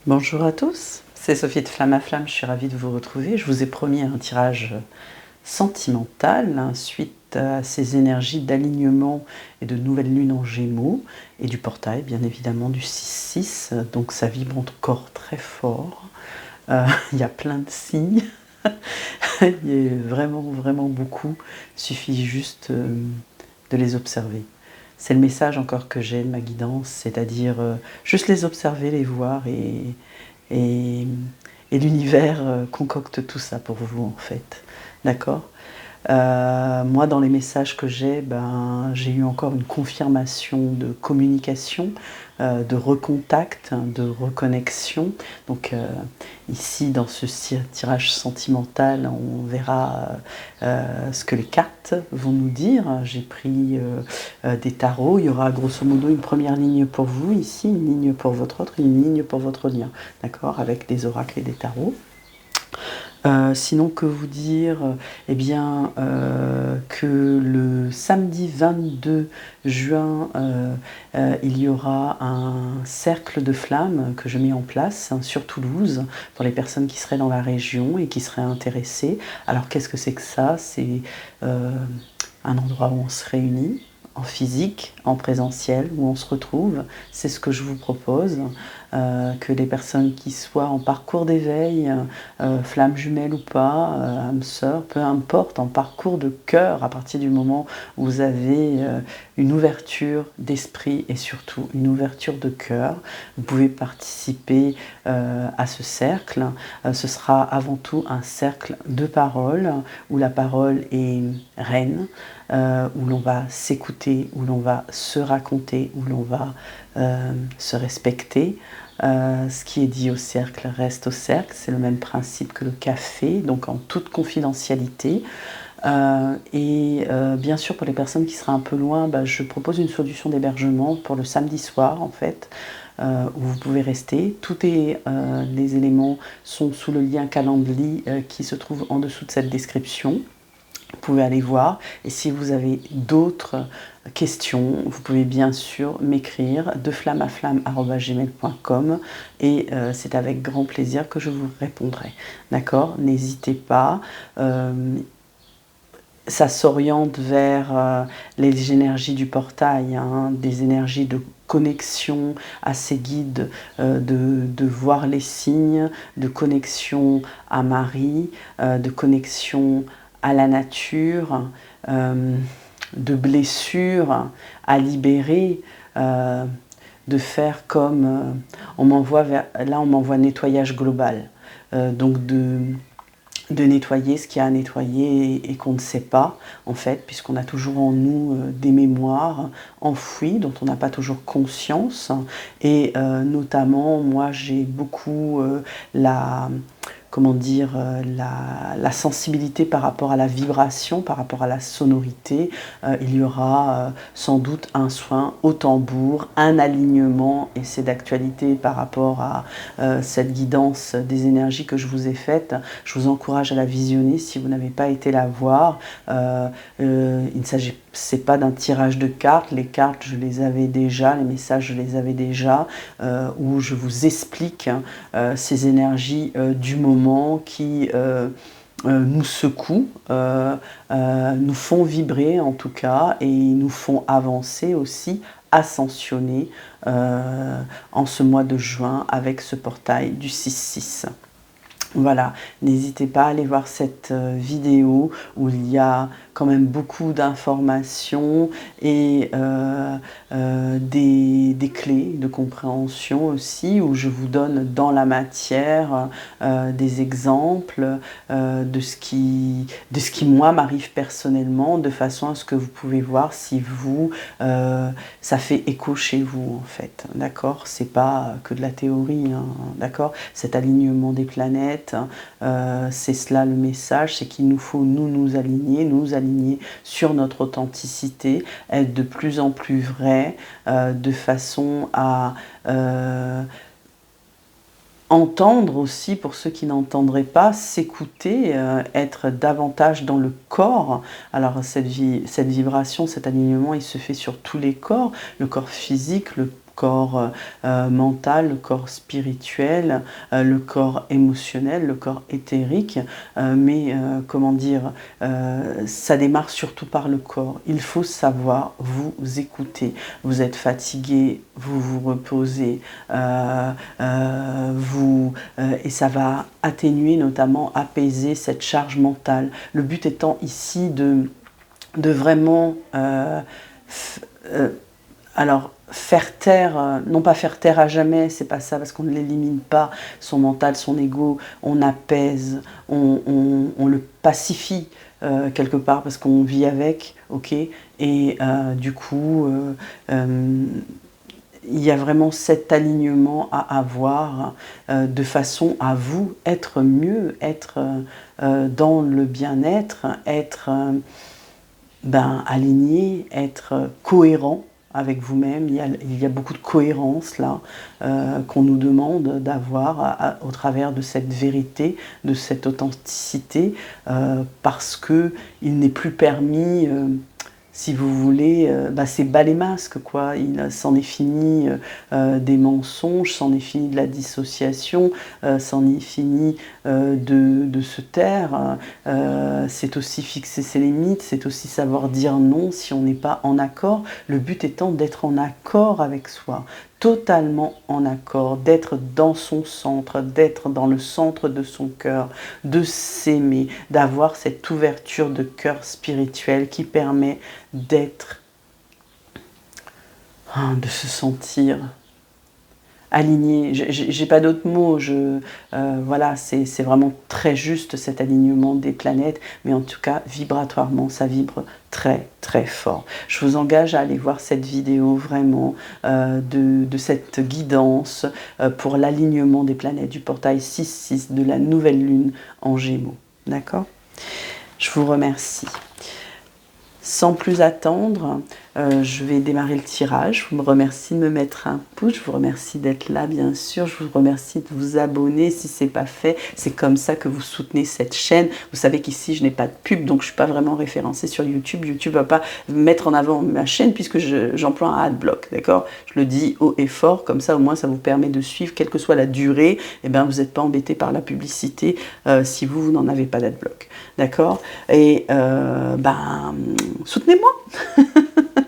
Bonjour à tous, c'est Sophie de Flamme à Flamme, je suis ravie de vous retrouver. Je vous ai promis un tirage sentimental suite à ces énergies d'alignement et de nouvelle lune en Gémeaux et du portail bien évidemment du 6-6, donc ça vibre encore très fort. Il y a plein de signes, il y a vraiment beaucoup, il suffit juste de les observer. C'est le message encore que j'ai de ma guidance, c'est-à-dire juste les observer, les voir et, et l'univers concocte tout ça pour vous en fait. D'accord. Moi, dans les messages que j'ai, j'ai eu encore une confirmation de communication, de recontact, de reconnexion. Donc ici, dans ce tirage sentimental, on verra ce que les cartes vont nous dire. J'ai pris des tarots. Il y aura grosso modo une première ligne pour vous ici, une ligne pour votre autre, une ligne pour votre lien. D'accord, avec des oracles et des tarots. Sinon, que vous dire? Eh bien, que le samedi 22 juin, il y aura un cercle de flammes que je mets en place sur Toulouse pour les personnes qui seraient dans la région et qui seraient intéressées. Alors, qu'est-ce que c'est que ça? C'est un endroit où on se réunit en physique, en présentiel, où on se retrouve. C'est ce que je vous propose, que les personnes qui soient en parcours d'éveil, flamme jumelle ou pas, âme sœur, peu importe, en parcours de cœur, à partir du moment où vous avez une ouverture d'esprit et surtout une ouverture de cœur, vous pouvez participer à ce cercle. Ce sera avant tout un cercle de parole, où la parole est reine, où l'on va s'écouter, où l'on va se raconter, où l'on va se respecter. Ce qui est dit au cercle reste au cercle, c'est le même principe que le café, donc en toute confidentialité. Bien sûr, pour les personnes qui seraient un peu loin, je propose une solution d'hébergement pour le samedi soir en fait, où vous pouvez rester. Tous les éléments sont sous le lien Calendly qui se trouve en dessous de cette description. Vous pouvez aller voir, et si vous avez d'autres questions, vous pouvez bien sûr m'écrire de flammaflamme@gmail.com et c'est avec grand plaisir que je vous répondrai. D'accord? N'hésitez pas. Ça s'oriente vers les énergies du portail, hein, des énergies de connexion à ces guides, de voir les signes, de connexion à Marie, de connexion à la nature, de blessures à libérer, de faire comme on m'envoie là on m'envoie nettoyage global, donc de nettoyer ce qu'il y a à nettoyer et qu'on ne sait pas en fait, puisqu'on a toujours en nous des mémoires enfouies dont on n'a pas toujours conscience, et notamment moi j'ai beaucoup comment dire, la sensibilité par rapport à la vibration, par rapport à la sonorité. Il y aura sans doute un soin au tambour, un alignement, et c'est d'actualité par rapport à cette guidance des énergies que je vous ai faite. Je vous encourage à la visionner si vous n'avez pas été la voir. Il ne s'agit pas d'un tirage de cartes. Les cartes, je les avais déjà, les messages, je les avais déjà, où je vous explique ces énergies du moment qui nous secouent, nous font vibrer en tout cas, et nous font avancer aussi, ascensionner en ce mois de juin avec ce portail du 6-6. Voilà, n'hésitez pas à aller voir cette vidéo où il y a quand même beaucoup d'informations et des clés de compréhension aussi, où je vous donne dans la matière des exemples de ce qui moi m'arrive personnellement, de façon à ce que vous pouvez voir si vous, ça fait écho chez vous en fait, d'accord? C'est pas que de la théorie, hein, d'accord? Cet alignement des planètes, c'est cela le message, c'est qu'il nous faut nous aligner sur notre authenticité, être de plus en plus vrai, de façon à entendre aussi, pour ceux qui n'entendraient pas, s'écouter, être davantage dans le corps. Alors cette vibration, cet alignement, il se fait sur tous les corps, le corps physique, le corps mental, le corps spirituel, le corps émotionnel, le corps éthérique, mais comment dire, ça démarre surtout par le corps. Il faut savoir vous écouter. Vous êtes fatigué, vous vous reposez, et ça va atténuer, notamment apaiser cette charge mentale. Le but étant ici de vraiment alors faire taire, non pas faire taire à jamais, c'est pas ça, parce qu'on ne l'élimine pas, son mental, son ego, on apaise, on le pacifie quelque part, parce qu'on vit avec, ok, et du coup, il y a vraiment cet alignement à avoir de façon à vous être mieux, être dans le bien-être, être aligné, être cohérent avec vous-même. Il y a beaucoup de cohérence là qu'on nous demande d'avoir au travers de cette vérité, de cette authenticité, parce que il n'est plus permis, si vous voulez, c'est bas les masques, quoi. Il s'en est fini des mensonges, s'en est fini de la dissociation, s'en est fini de se taire. C'est aussi fixer ses limites, c'est aussi savoir dire non si on n'est pas en accord. Le but étant d'être en accord avec soi, totalement en accord, d'être dans son centre, d'être dans le centre de son cœur, de s'aimer, d'avoir cette ouverture de cœur spirituel qui permet d'être, de se sentir aligné. J'ai pas d'autres mots. Voilà, c'est vraiment très juste cet alignement des planètes, mais en tout cas vibratoirement, ça vibre très très fort. Je vous engage à aller voir cette vidéo vraiment de cette guidance pour l'alignement des planètes du portail 6-6 de la nouvelle lune en Gémeaux. D'accord? Je vous remercie. Sans plus attendre, je vais démarrer le tirage. Je vous remercie de me mettre un pouce, je vous remercie d'être là bien sûr, je vous remercie de vous abonner si ce n'est pas fait. C'est comme ça que vous soutenez cette chaîne. Vous savez qu'ici je n'ai pas de pub, donc je ne suis pas vraiment référencée sur YouTube. YouTube ne va pas mettre en avant ma chaîne puisque j'emploie un adblock, d'accord? Je le dis haut et fort, comme ça au moins ça vous permet de suivre, quelle que soit la durée, et bien vous n'êtes pas embêté par la publicité si vous n'en avez pas d'adblock, d'accord? Et soutenez-moi.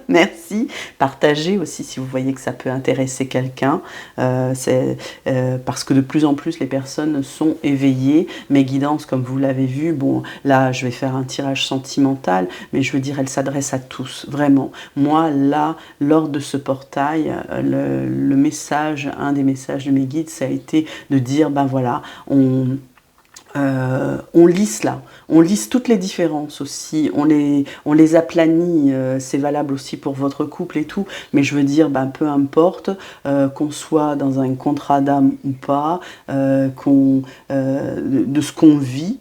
Merci. Partagez aussi si vous voyez que ça peut intéresser quelqu'un. Parce que de plus en plus les personnes sont éveillées. Mes guidances, comme vous l'avez vu, bon, là je vais faire un tirage sentimental, mais je veux dire, elle s'adresse à tous, vraiment. Moi, là, lors de ce portail, le message, un des messages de mes guides, ça a été de dire, ben voilà, on lisse là, on lisse toutes les différences aussi, on les aplanit, c'est valable aussi pour votre couple et tout, mais je veux dire, peu importe, qu'on soit dans un contrat d'âme ou pas, de ce qu'on vit,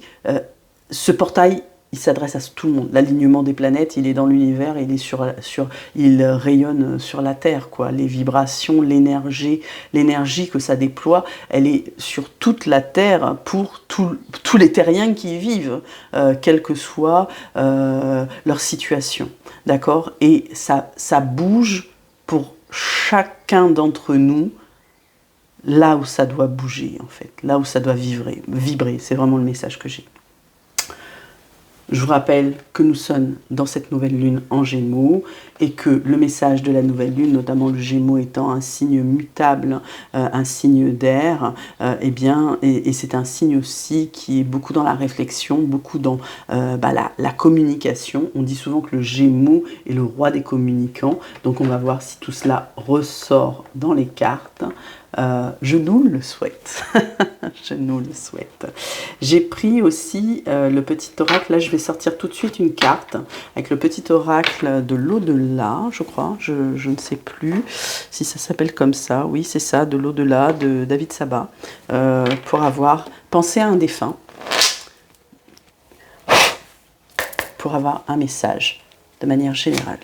ce portail, il s'adresse à tout le monde. L'alignement des planètes, il est dans l'univers, il rayonne sur la Terre, quoi. Les vibrations, l'énergie que ça déploie, elle est sur toute la Terre pour tous les terriens qui y vivent, quelle que soit leur situation. D'accord? Et ça bouge pour chacun d'entre nous, là où ça doit bouger, en fait, là où ça doit vibrer. C'est vraiment le message que j'ai. Je vous rappelle que nous sommes dans cette nouvelle lune en Gémeaux et que le message de la nouvelle lune, notamment le Gémeaux étant un signe mutable, un signe d'air, et c'est un signe aussi qui est beaucoup dans la réflexion, beaucoup dans la communication. On dit souvent que le Gémeaux est le roi des communicants, donc on va voir si tout cela ressort dans les cartes. Je nous le souhaite. Je nous le souhaite. J'ai pris aussi le petit oracle. Là, je vais sortir tout de suite une carte avec le petit oracle de l'au-delà, je crois. Je ne sais plus si ça s'appelle comme ça. Oui, c'est ça, de l'au-delà de David Sabat. Pour avoir pensé à un défunt. Pour avoir un message de manière générale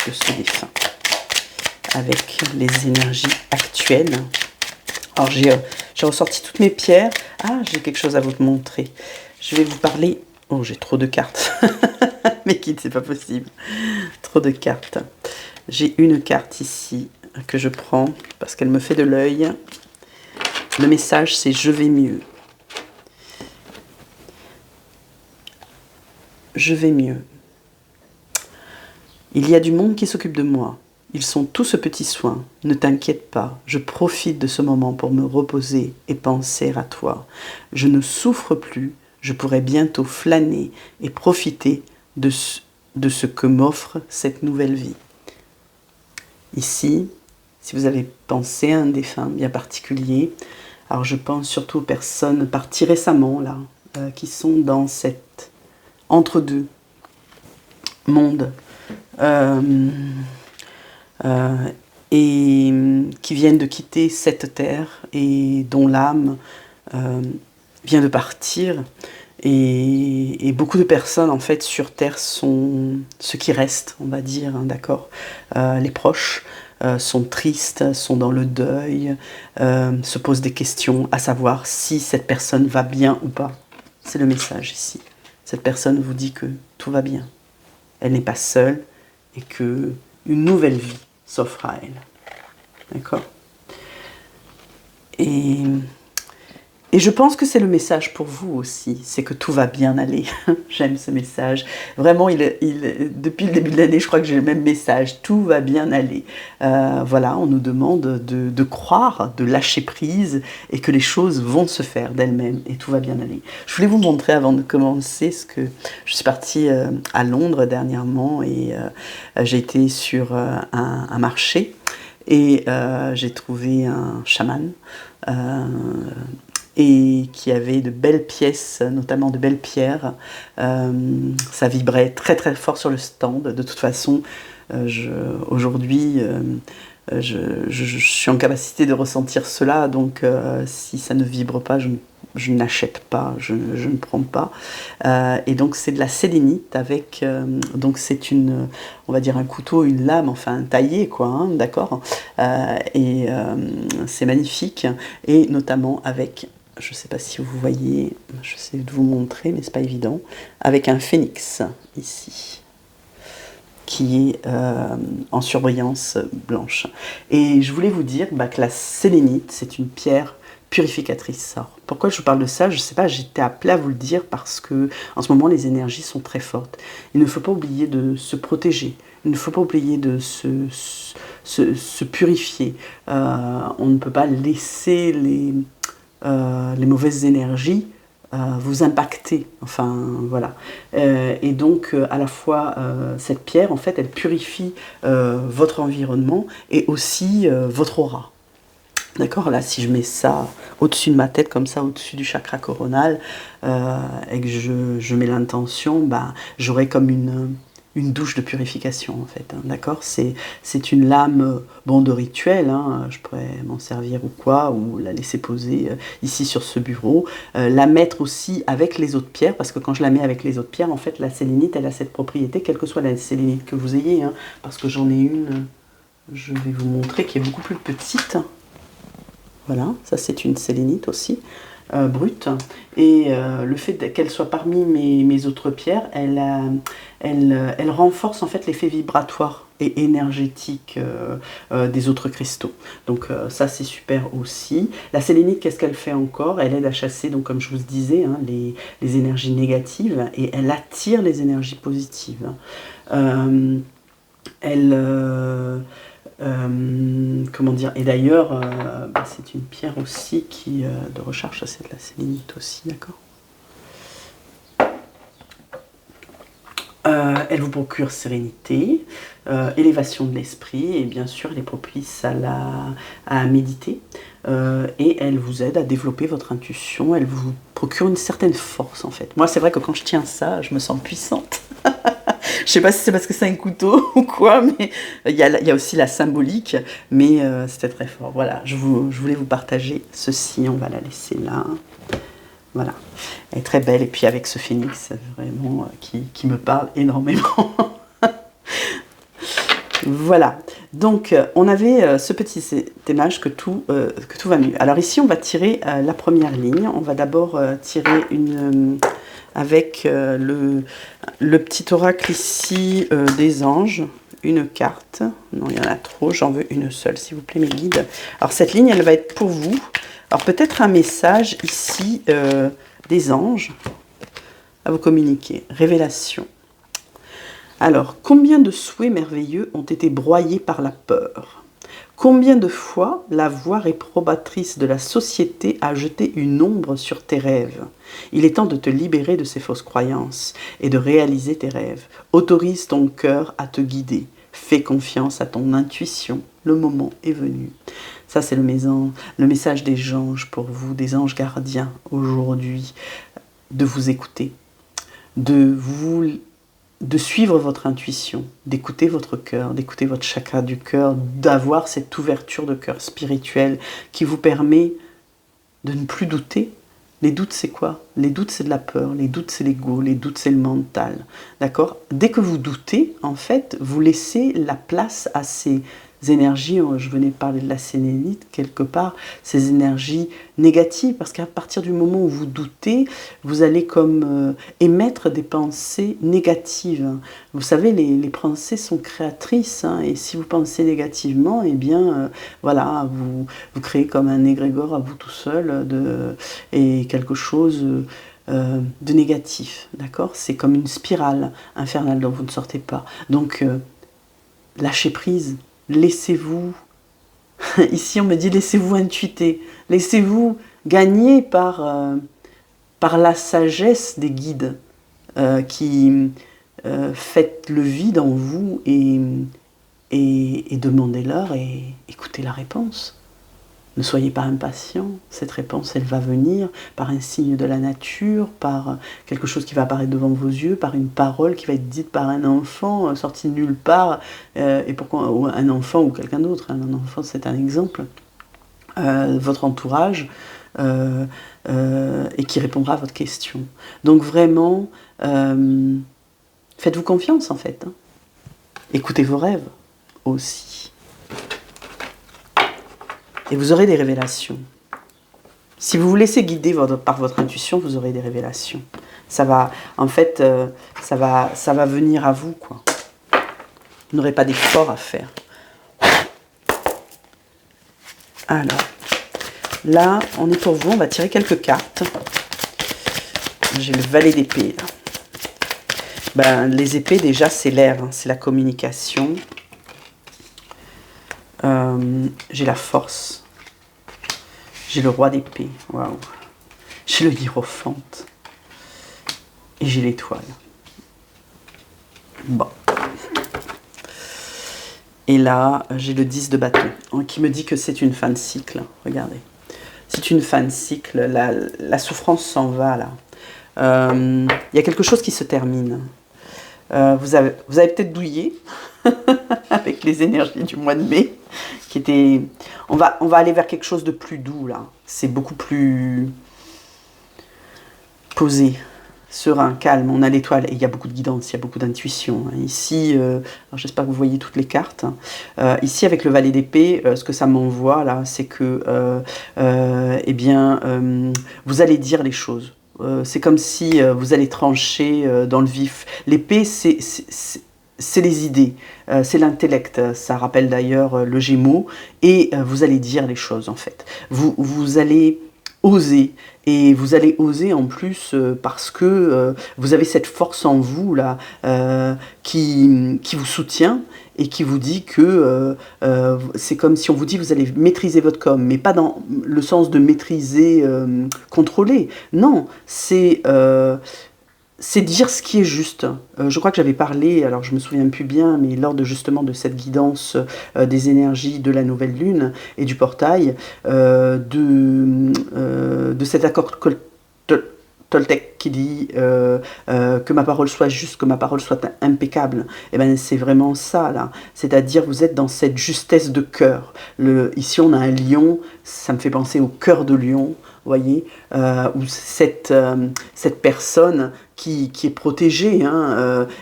de ce défunt. Avec les énergies actuelles. Alors j'ai ressorti toutes mes pierres. Ah, j'ai quelque chose à vous montrer. Je vais vous parler... Oh, j'ai trop de cartes. Mes guides, c'est pas possible. Trop de cartes. J'ai une carte ici que je prends parce qu'elle me fait de l'œil. Le message, c'est « Je vais mieux ». Je vais mieux. Il y a du monde qui s'occupe de moi. Ils sont tous ce petit soin. Ne t'inquiète pas, je profite de ce moment pour me reposer et penser à toi. Je ne souffre plus, je pourrai bientôt flâner et profiter de ce que m'offre cette nouvelle vie. Ici, si vous avez pensé à un défunt bien particulier, alors je pense surtout aux personnes parties récemment, là, qui sont dans cet entre-deux monde, et qui viennent de quitter cette terre et dont l'âme vient de partir. Et beaucoup de personnes en fait sur terre sont ceux qui restent, on va dire, hein, d'accord, les proches sont tristes, sont dans le deuil, se posent des questions à savoir si cette personne va bien ou pas. C'est le message ici. Cette personne vous dit que tout va bien. Elle n'est pas seule et que une nouvelle vie s'offre à elle. D'accord ? Et je pense que c'est le message pour vous aussi, c'est que tout va bien aller. J'aime ce message. Vraiment, depuis le début de l'année, je crois que j'ai le même message. Tout va bien aller. Voilà, on nous demande de croire, de lâcher prise et que les choses vont se faire d'elles-mêmes et tout va bien aller. Je voulais vous montrer avant de commencer ce que je suis partie à Londres dernièrement et j'ai été sur un marché et j'ai trouvé un chaman. Et qui avait de belles pièces, notamment de belles pierres. Ça vibrait très très fort sur le stand. De toute façon, aujourd'hui, je suis en capacité de ressentir cela, donc si ça ne vibre pas, je n'achète pas, je ne prends pas. Et donc c'est de la sélénite avec, donc c'est une, on va dire un couteau, une lame, enfin taillé quoi, hein, d'accord. Et c'est magnifique, et notamment avec, je ne sais pas si vous voyez, j'essaie de vous montrer, mais c'est pas évident, avec un phénix ici, qui est en surbrillance blanche. Et je voulais vous dire que la sélénite, c'est une pierre purificatrice. Alors, pourquoi je vous parle de ça? Je ne sais pas, j'étais appelée à vous le dire parce que en ce moment les énergies sont très fortes. Il ne faut pas oublier de se protéger, il ne faut pas oublier de se purifier. On ne peut pas laisser les mauvaises énergies vous impacter, enfin voilà. Et donc à la fois cette pierre en fait elle purifie votre environnement et aussi votre aura. D'accord, là si je mets ça au-dessus de ma tête comme ça, au-dessus du chakra coronal, et que je mets l'intention, j'aurai comme une douche de purification en fait, hein, d'accord. C'est une lame de rituel, hein, je pourrais m'en servir ou quoi, ou la laisser poser ici sur ce bureau, la mettre aussi avec les autres pierres, parce que quand je la mets avec les autres pierres, en fait la sélénite elle a cette propriété, quelle que soit la sélénite que vous ayez, hein, parce que j'en ai une, je vais vous montrer, qui est beaucoup plus petite. Voilà, ça c'est une sélénite aussi, brute. Et le fait qu'elle soit parmi mes autres pierres, elle renforce en fait l'effet vibratoire et énergétique des autres cristaux. Donc ça c'est super aussi. La sélénite, qu'est-ce qu'elle fait encore? Elle aide à chasser, donc comme je vous disais, hein, les énergies négatives, et elle attire les énergies positives. Comment dire, et d'ailleurs c'est une pierre aussi qui de recharge, ça c'est de la sélénite aussi, d'accord. Elle vous procure sérénité, élévation de l'esprit, et bien sûr elle est propice à méditer, et elle vous aide à développer votre intuition, elle vous procure une certaine force en fait. Moi c'est vrai que quand je tiens ça, je me sens puissante. Je sais pas si c'est parce que c'est un couteau ou quoi, mais il y a aussi la symbolique, mais c'était très fort. Voilà, je voulais vous partager ceci, on va la laisser là. Voilà, elle est très belle, et puis avec ce phénix, vraiment, qui me parle énormément. Voilà, donc on avait ce petit image que tout va mieux. Alors ici, on va tirer la première ligne. On va d'abord tirer une... avec le petit oracle ici des anges, une carte. Non, il y en a trop, j'en veux une seule, s'il vous plaît, mes guides. Alors, cette ligne, elle va être pour vous. Alors, peut-être un message ici des anges à vous communiquer. Révélation. Alors, combien de souhaits merveilleux ont été broyés par la peur? Combien de fois la voix réprobatrice de la société a jeté une ombre sur tes rêves? Il est temps de te libérer de ces fausses croyances et de réaliser tes rêves. Autorise ton cœur à te guider. Fais confiance à ton intuition. Le moment est venu. Ça, c'est le message des anges pour vous, des anges gardiens aujourd'hui, de vous écouter, de suivre votre intuition, d'écouter votre cœur, d'écouter votre chakra du cœur, d'avoir cette ouverture de cœur spirituel qui vous permet de ne plus douter. Les doutes, c'est quoi? Les doutes, c'est de la peur, les doutes, c'est l'ego, les doutes, c'est le mental. D'accord? Dès que vous doutez, en fait, vous laissez la place à ces énergies, je venais de parler de la sélénite quelque part, ces énergies négatives, parce qu'à partir du moment où vous doutez, vous allez comme émettre des pensées négatives. Vous savez, les pensées sont créatrices, hein, et si vous pensez négativement, eh bien, voilà, vous créez comme un égrégore à vous tout seul, et quelque chose de négatif, d'accord? C'est comme une spirale infernale dont vous ne sortez pas. Donc, lâchez prise. Laissez-vous, ici on me dit laissez-vous intuiter, laissez-vous gagner par la sagesse des guides qui faites le vide en vous et demandez-leur et écoutez la réponse. Ne soyez pas impatient, cette réponse elle va venir par un signe de la nature, par quelque chose qui va apparaître devant vos yeux, par une parole qui va être dite par un enfant sorti de nulle part, et pourquoi ou un enfant ou quelqu'un d'autre, hein, un enfant c'est un exemple, votre entourage, et qui répondra à votre question. Donc vraiment, faites-vous confiance en fait, hein. Écoutez vos rêves aussi. Et vous aurez des révélations. Si vous vous laissez guider par votre intuition, vous aurez des révélations. Ça va, en fait, ça va venir à vous, quoi. Vous n'aurez pas d'effort à faire. Alors, là, on est pour vous, on va tirer quelques cartes. J'ai le valet d'épée, là. Ben, les épées, déjà, c'est l'air, hein, c'est la communication. J'ai la force. J'ai le roi d'épée. Waouh. J'ai le hiérophante. Et j'ai l'étoile. Bon. Et là, j'ai le 10 de bâton, qui me dit que c'est une fin de cycle. Regardez. C'est une fin de cycle. La souffrance s'en va, là. Il y a quelque chose qui se termine. Vous avez peut-être douillé avec les énergies du mois de mai, qui étaient... On va aller vers quelque chose de plus doux, là. C'est beaucoup plus posé, serein, calme. On a l'étoile et il y a beaucoup de guidance, il y a beaucoup d'intuition. Ici, j'espère que vous voyez toutes les cartes. Ici, avec le valet d'épée, ce que ça m'envoie, là, c'est que, eh bien, vous allez dire les choses. C'est comme si vous allez trancher dans le vif. L'épée, c'est les idées, c'est l'intellect. Ça rappelle d'ailleurs le Gémeaux. Et vous allez dire les choses, en fait. Vous allez oser. Et vous allez oser en plus parce que vous avez cette force en vous, là, qui vous soutient et qui vous dit que c'est comme si on vous dit vous allez maîtriser votre com, mais pas dans le sens de maîtriser, contrôler. Non, c'est dire ce qui est juste. Je crois que j'avais parlé, alors je me souviens plus bien, mais lors de justement de cette guidance des énergies de la nouvelle lune et du portail, de cet accord Toltec qui dit que ma parole soit juste, que ma parole soit impeccable. Et ben c'est vraiment ça là. C'est-à-dire vous êtes dans cette justesse de cœur. Ici on a un lion, ça me fait penser au cœur de lion. Voyez, où cette personne qui est protégée,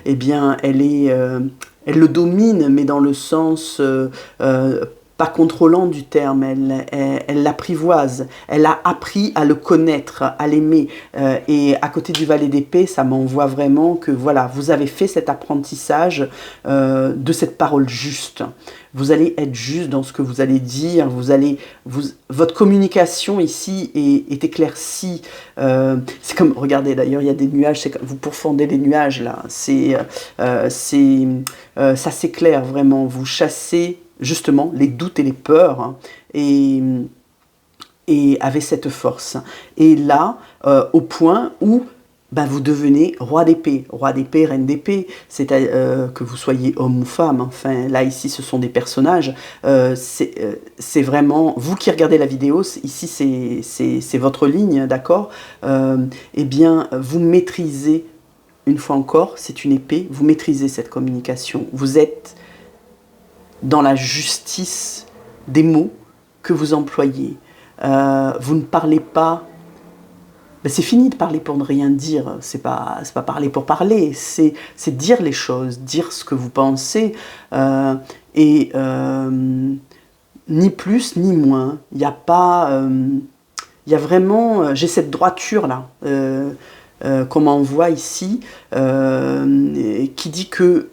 eh bien, elle le domine, mais dans le sens pas contrôlant du terme, elle l'apprivoise, elle a appris à le connaître, à l'aimer. Et à côté du valet d'épée, ça m'envoie vraiment que voilà, vous avez fait cet apprentissage de cette parole juste. Vous allez être juste dans ce que vous allez dire, votre communication ici est éclaircie. C'est comme, regardez d'ailleurs, il y a des nuages, c'est comme, vous pourfendez les nuages là, ça s'éclaire vraiment, vous chassez justement les doutes et les peurs, hein, et avec cette force. Et là, au point où vous devenez roi d'épée, reine d'épée, c'est-à-dire que vous soyez homme ou femme, enfin là ici ce sont des personnages, c'est vraiment, vous qui regardez la vidéo, ici c'est votre ligne, d'accord, eh bien vous maîtrisez, une fois encore, c'est une épée, vous maîtrisez cette communication, vous êtes dans la justice des mots que vous employez. Vous ne parlez pas... c'est fini de parler pour ne rien dire. C'est pas parler pour parler. C'est dire les choses, dire ce que vous pensez. Ni plus ni moins. Il n'y a pas... il y a vraiment... J'ai cette droiture-là qu'on m'envoie ici, qui dit que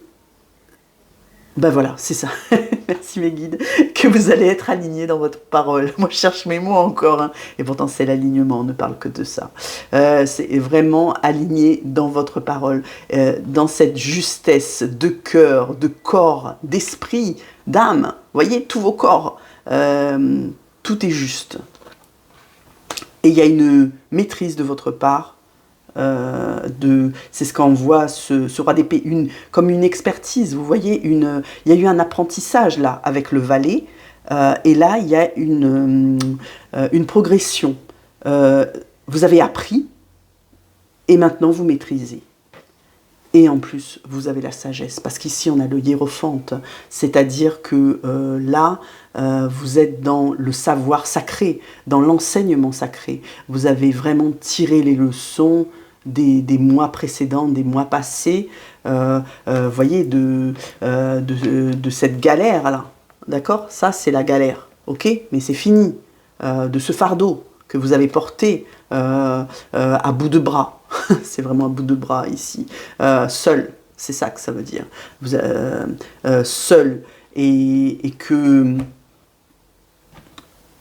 voilà, c'est ça. Merci mes guides. Que vous allez être alignés dans votre parole. Moi, je cherche mes mots encore. Hein. Et pourtant, c'est l'alignement. On ne parle que de ça. C'est vraiment aligné dans votre parole. Dans cette justesse de cœur, de corps, d'esprit, d'âme. Voyez, tous vos corps. Tout est juste. Et il y a une maîtrise de votre part. C'est ce qu'on voit ce roi d'épée, comme une expertise, vous voyez, il y a eu un apprentissage là avec le valet, et là il y a une progression. Vous avez appris et maintenant vous maîtrisez. Et en plus, vous avez la sagesse, parce qu'ici on a le hiérophante, c'est-à-dire que là, vous êtes dans le savoir sacré, dans l'enseignement sacré. Vous avez vraiment tiré les leçons des mois précédents, des mois passés, voyez, de cette galère-là, d'accord? Ça, c'est la galère, ok? Mais c'est fini, de ce fardeau que vous avez porté à bout de bras. C'est vraiment à bout de bras ici. Seul, c'est ça que ça veut dire. Seul, et que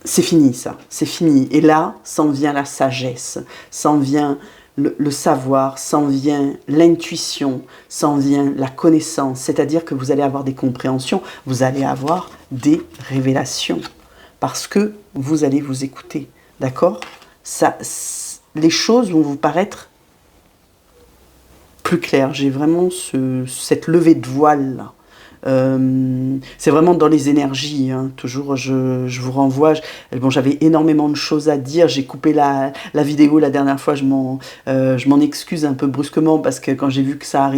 c'est fini ça, c'est fini. Et là, s'en vient la sagesse, s'en vient le savoir, s'en vient l'intuition, s'en vient la connaissance. C'est-à-dire que vous allez avoir des compréhensions, vous allez avoir des révélations. Parce que vous allez vous écouter, d'accord? Les choses vont vous paraître plus claires. J'ai vraiment cette levée de voile là. C'est vraiment dans les énergies, hein. Toujours je vous renvoie, bon, j'avais énormément de choses à dire, j'ai coupé la vidéo la dernière fois, je m'en excuse un peu brusquement parce que quand j'ai vu que ça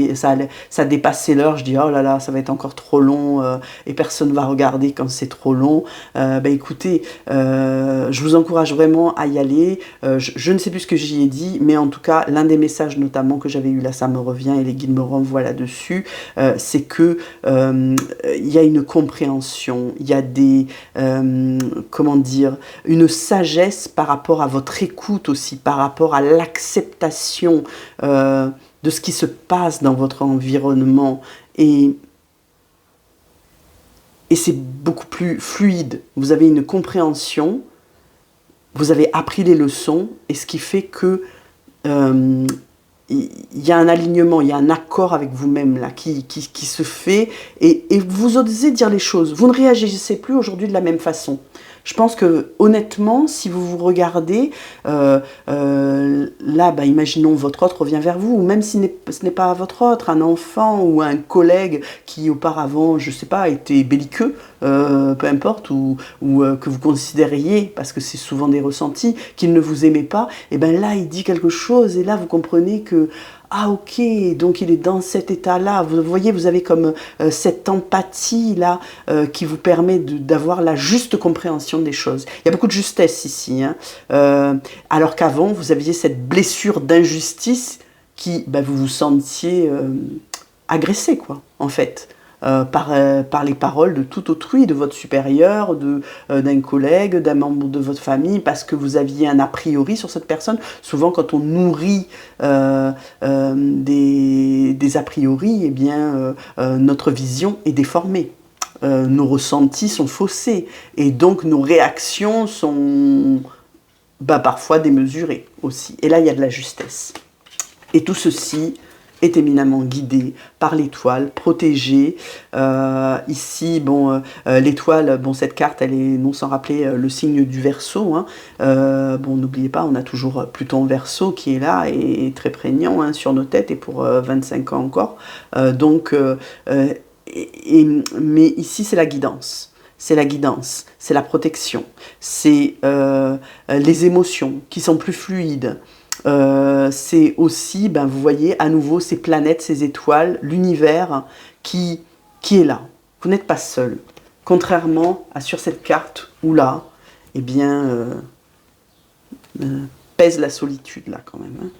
dépassait l'heure, je dis oh là là, ça va être encore trop long et personne ne va regarder quand c'est trop long. Écoutez, je vous encourage vraiment à y aller. Je ne sais plus ce que j'y ai dit, mais en tout cas l'un des messages notamment que j'avais eu là, ça me revient et les guides me renvoient là-dessus, c'est que il y a une compréhension, il y a comment dire, une sagesse par rapport à votre écoute aussi, par rapport à l'acceptation de ce qui se passe dans votre environnement, et c'est beaucoup plus fluide. Vous avez une compréhension, vous avez appris les leçons, et ce qui fait que il y a un alignement, il y a un accord avec vous-même là qui se fait, et vous osez dire les choses. Vous ne réagissez plus aujourd'hui de la même façon. Je pense que honnêtement, si vous vous regardez, là, imaginons votre hôte revient vers vous, ou même si ce n'est pas votre hôte, un enfant ou un collègue qui auparavant, je ne sais pas, était belliqueux, peu importe, ou que vous considériez, parce que c'est souvent des ressentis, qu'il ne vous aimait pas, et bien là, il dit quelque chose, et là, vous comprenez que ah ok, donc il est dans cet état-là. Vous voyez, vous avez comme cette empathie-là qui vous permet d'avoir la juste compréhension des choses. Il y a beaucoup de justesse ici, hein, alors qu'avant, vous aviez cette blessure d'injustice qui, vous vous sentiez agressé, quoi, en fait. par les paroles de tout autrui, de votre supérieur, d'un collègue, d'un membre de votre famille, parce que vous aviez un a priori sur cette personne. Souvent, quand on nourrit des a priori, eh bien, notre vision est déformée. Nos ressentis sont faussés et donc nos réactions sont parfois démesurées aussi. Et là, il y a de la justesse. Et tout ceci est éminemment guidé par l'étoile, protégé. Ici, bon, l'étoile, bon, cette carte, elle est, non sans rappeler le signe du Verseau. Hein. Bon, n'oubliez pas, on a toujours Pluton en Verseau qui est là et très prégnant hein, sur nos têtes et pour 25 ans encore. Mais ici, c'est la guidance. C'est la guidance, c'est la protection, c'est les émotions qui sont plus fluides. C'est aussi, ben, vous voyez, à nouveau, ces planètes, ces étoiles, l'univers qui est là. Vous n'êtes pas seul. Contrairement à sur cette carte où là, eh bien, pèse la solitude, là, quand même. Hein.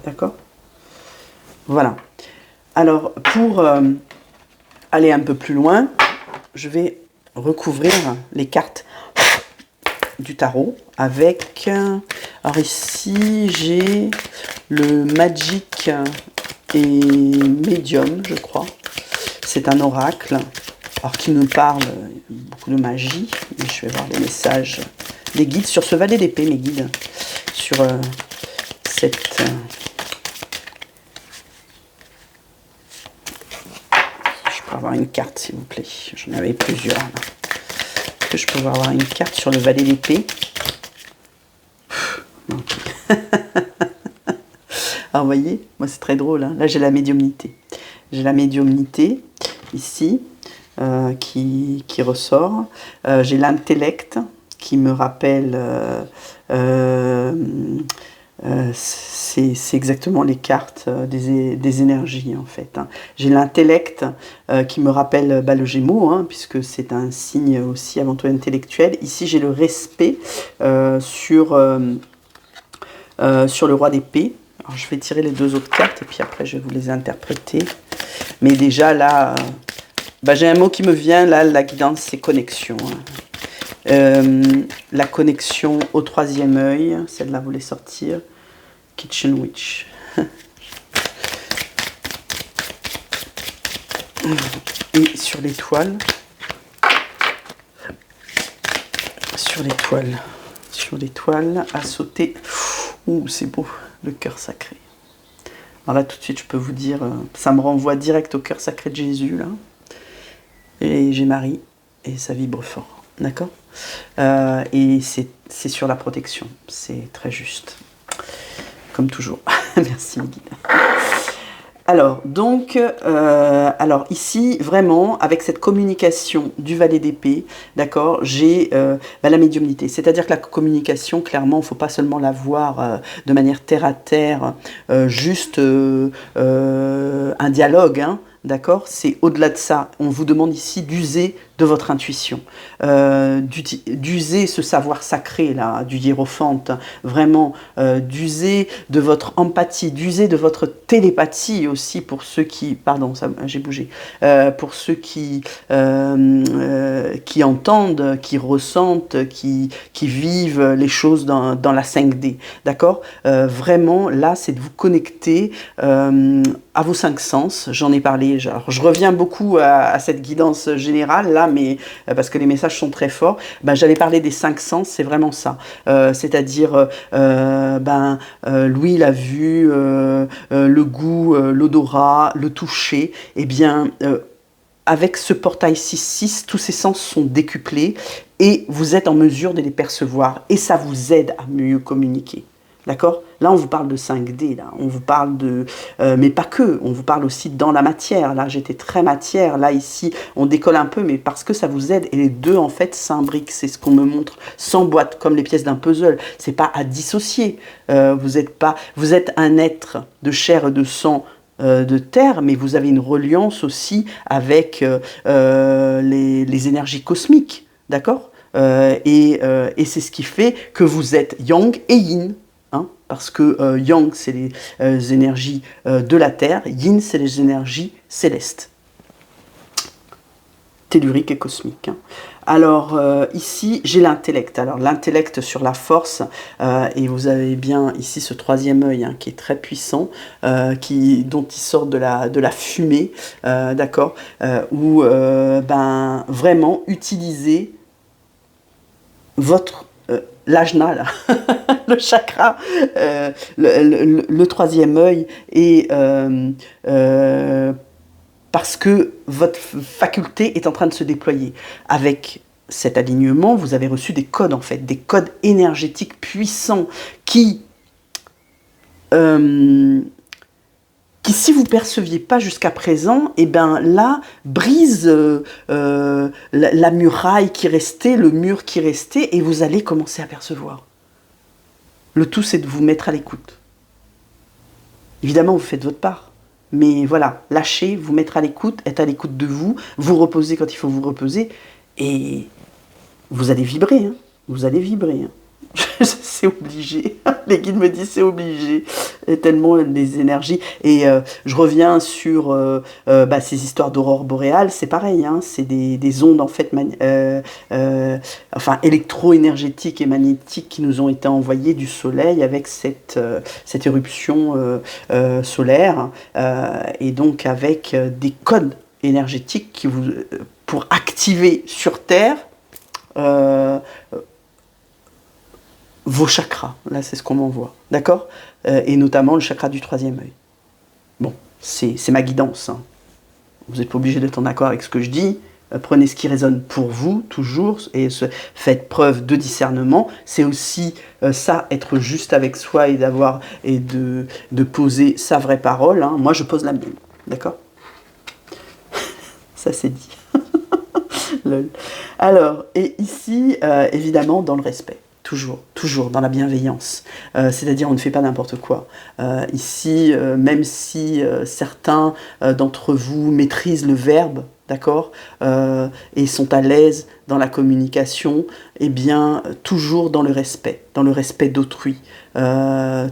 D'accord ? Voilà. Alors, pour aller un peu plus loin, je vais recouvrir les cartes du tarot avec, alors ici j'ai le Magic et Medium, je crois. C'est un oracle, alors qui nous parle beaucoup de magie. Et je vais voir les messages des guides sur ce valet d'épée, mes guides, sur cette... avoir une carte s'il vous plaît, j'en avais plusieurs là. Est-ce que je peux avoir une carte sur le valet d'épée? Alors vous voyez, moi c'est très drôle, hein. Là j'ai la médiumnité. J'ai la médiumnité ici qui ressort. J'ai l'intellect qui me rappelle c'est exactement les cartes des énergies en fait. Hein. J'ai l'intellect qui me rappelle le Gémeaux, hein, puisque c'est un signe aussi avant tout intellectuel. Ici j'ai le respect sur le roi d'épée. Alors je vais tirer les deux autres cartes et puis après je vais vous les interpréter. Mais déjà là, j'ai un mot qui me vient, là la guidance c'est connexion. Hein. La connexion au troisième œil, celle-là voulait sortir. Kitchen Witch. Et sur l'étoile, à sauter. Ouh, c'est beau, le cœur sacré. Alors là, tout de suite, je peux vous dire, ça me renvoie direct au cœur sacré de Jésus, là. Et j'ai Marie, et ça vibre fort. D'accord ? Et c'est sur la protection. C'est très juste. Comme toujours. Merci, mes guides. Alors, donc, ici, vraiment, avec cette communication du valet d'épée, d'accord, j'ai la médiumnité. C'est-à-dire que la communication, clairement, il ne faut pas seulement la voir de manière terre-à-terre, juste un dialogue, hein, d'accord, c'est au-delà de ça. On vous demande ici d'user de votre intuition, d'user ce savoir sacré là, du hiérophante, vraiment d'user de votre empathie, d'user de votre télépathie aussi pour ceux qui, pardon, j'ai bougé, pour ceux qui entendent, qui ressentent, qui vivent les choses dans la 5D, d'accord, vraiment là c'est de vous connecter à vos 5 sens. J'en ai parlé, alors, je reviens beaucoup à cette guidance générale là, mais parce que les messages sont très forts. J'avais parlé des 5 sens, c'est vraiment ça. C'est-à-dire, l'ouïe, la vue, le goût, l'odorat, le toucher. Eh bien, avec ce portail 6-6, tous ces sens sont décuplés et vous êtes en mesure de les percevoir. Et ça vous aide à mieux communiquer. D'accord ? Là, on vous parle de 5D, là. On vous parle de... mais pas que, on vous parle aussi dans la matière. Là, j'étais très matière. Là, ici, on décolle un peu, mais parce que ça vous aide. Et les deux, en fait, s'imbriquent. C'est ce qu'on me montre. S'emboîtent comme les pièces d'un puzzle. C'est pas à dissocier. Vous êtes un être de chair et de sang, de terre, mais vous avez une reliance aussi avec les énergies cosmiques. D'accord ? Et c'est ce qui fait que vous êtes yang et yin. Parce que yang, c'est les énergies de la Terre, yin, c'est les énergies célestes. tellurique et cosmique. Alors ici j'ai l'intellect, alors l'intellect sur la force, et vous avez bien ici ce troisième œil qui est très puissant, dont il sort de la fumée, d'accord, où ben, vraiment utiliser votre l'ajna, là, le chakra, le troisième œil, et parce que votre faculté est en train de se déployer. Avec cet alignement, vous avez reçu des codes, en fait, des codes énergétiques puissants qui, si vous ne perceviez pas jusqu'à présent, et ben là, brise la muraille qui restait, le mur qui restait, et vous allez commencer à percevoir. Le tout, c'est de vous mettre à l'écoute. Évidemment, vous faites votre part. Mais voilà, lâchez, vous mettre à l'écoute, être à l'écoute de vous, vous reposer quand il faut vous reposer, et vous allez vibrer, hein. Vous allez vibrer. Hein. C'est obligé. Les guides me disent c'est obligé. Et tellement les énergies. Et je reviens sur ces histoires d'aurore boréale, c'est pareil, hein, c'est des ondes en fait électro-énergétiques et magnétiques qui nous ont été envoyées du soleil avec cette éruption solaire, et donc avec des codes énergétiques qui pour activer sur Terre vos chakras. Là, c'est ce qu'on m'envoie, d'accord, et notamment le chakra du troisième œil. Bon, c'est ma guidance. Hein. Vous n'êtes pas obligé d'être en accord avec ce que je dis. Prenez ce qui résonne pour vous, toujours, et faites preuve de discernement. C'est aussi ça, être juste avec soi et de poser sa vraie parole. Hein. Moi, je pose la mienne, d'accord. Ça, c'est dit. Lol. Alors, et ici, évidemment, dans le respect. Toujours dans la bienveillance. C'est-à-dire, on ne fait pas n'importe quoi. Ici, même si certains d'entre vous maîtrisent le verbe, d'accord, et sont à l'aise dans la communication, eh bien, toujours dans le respect d'autrui.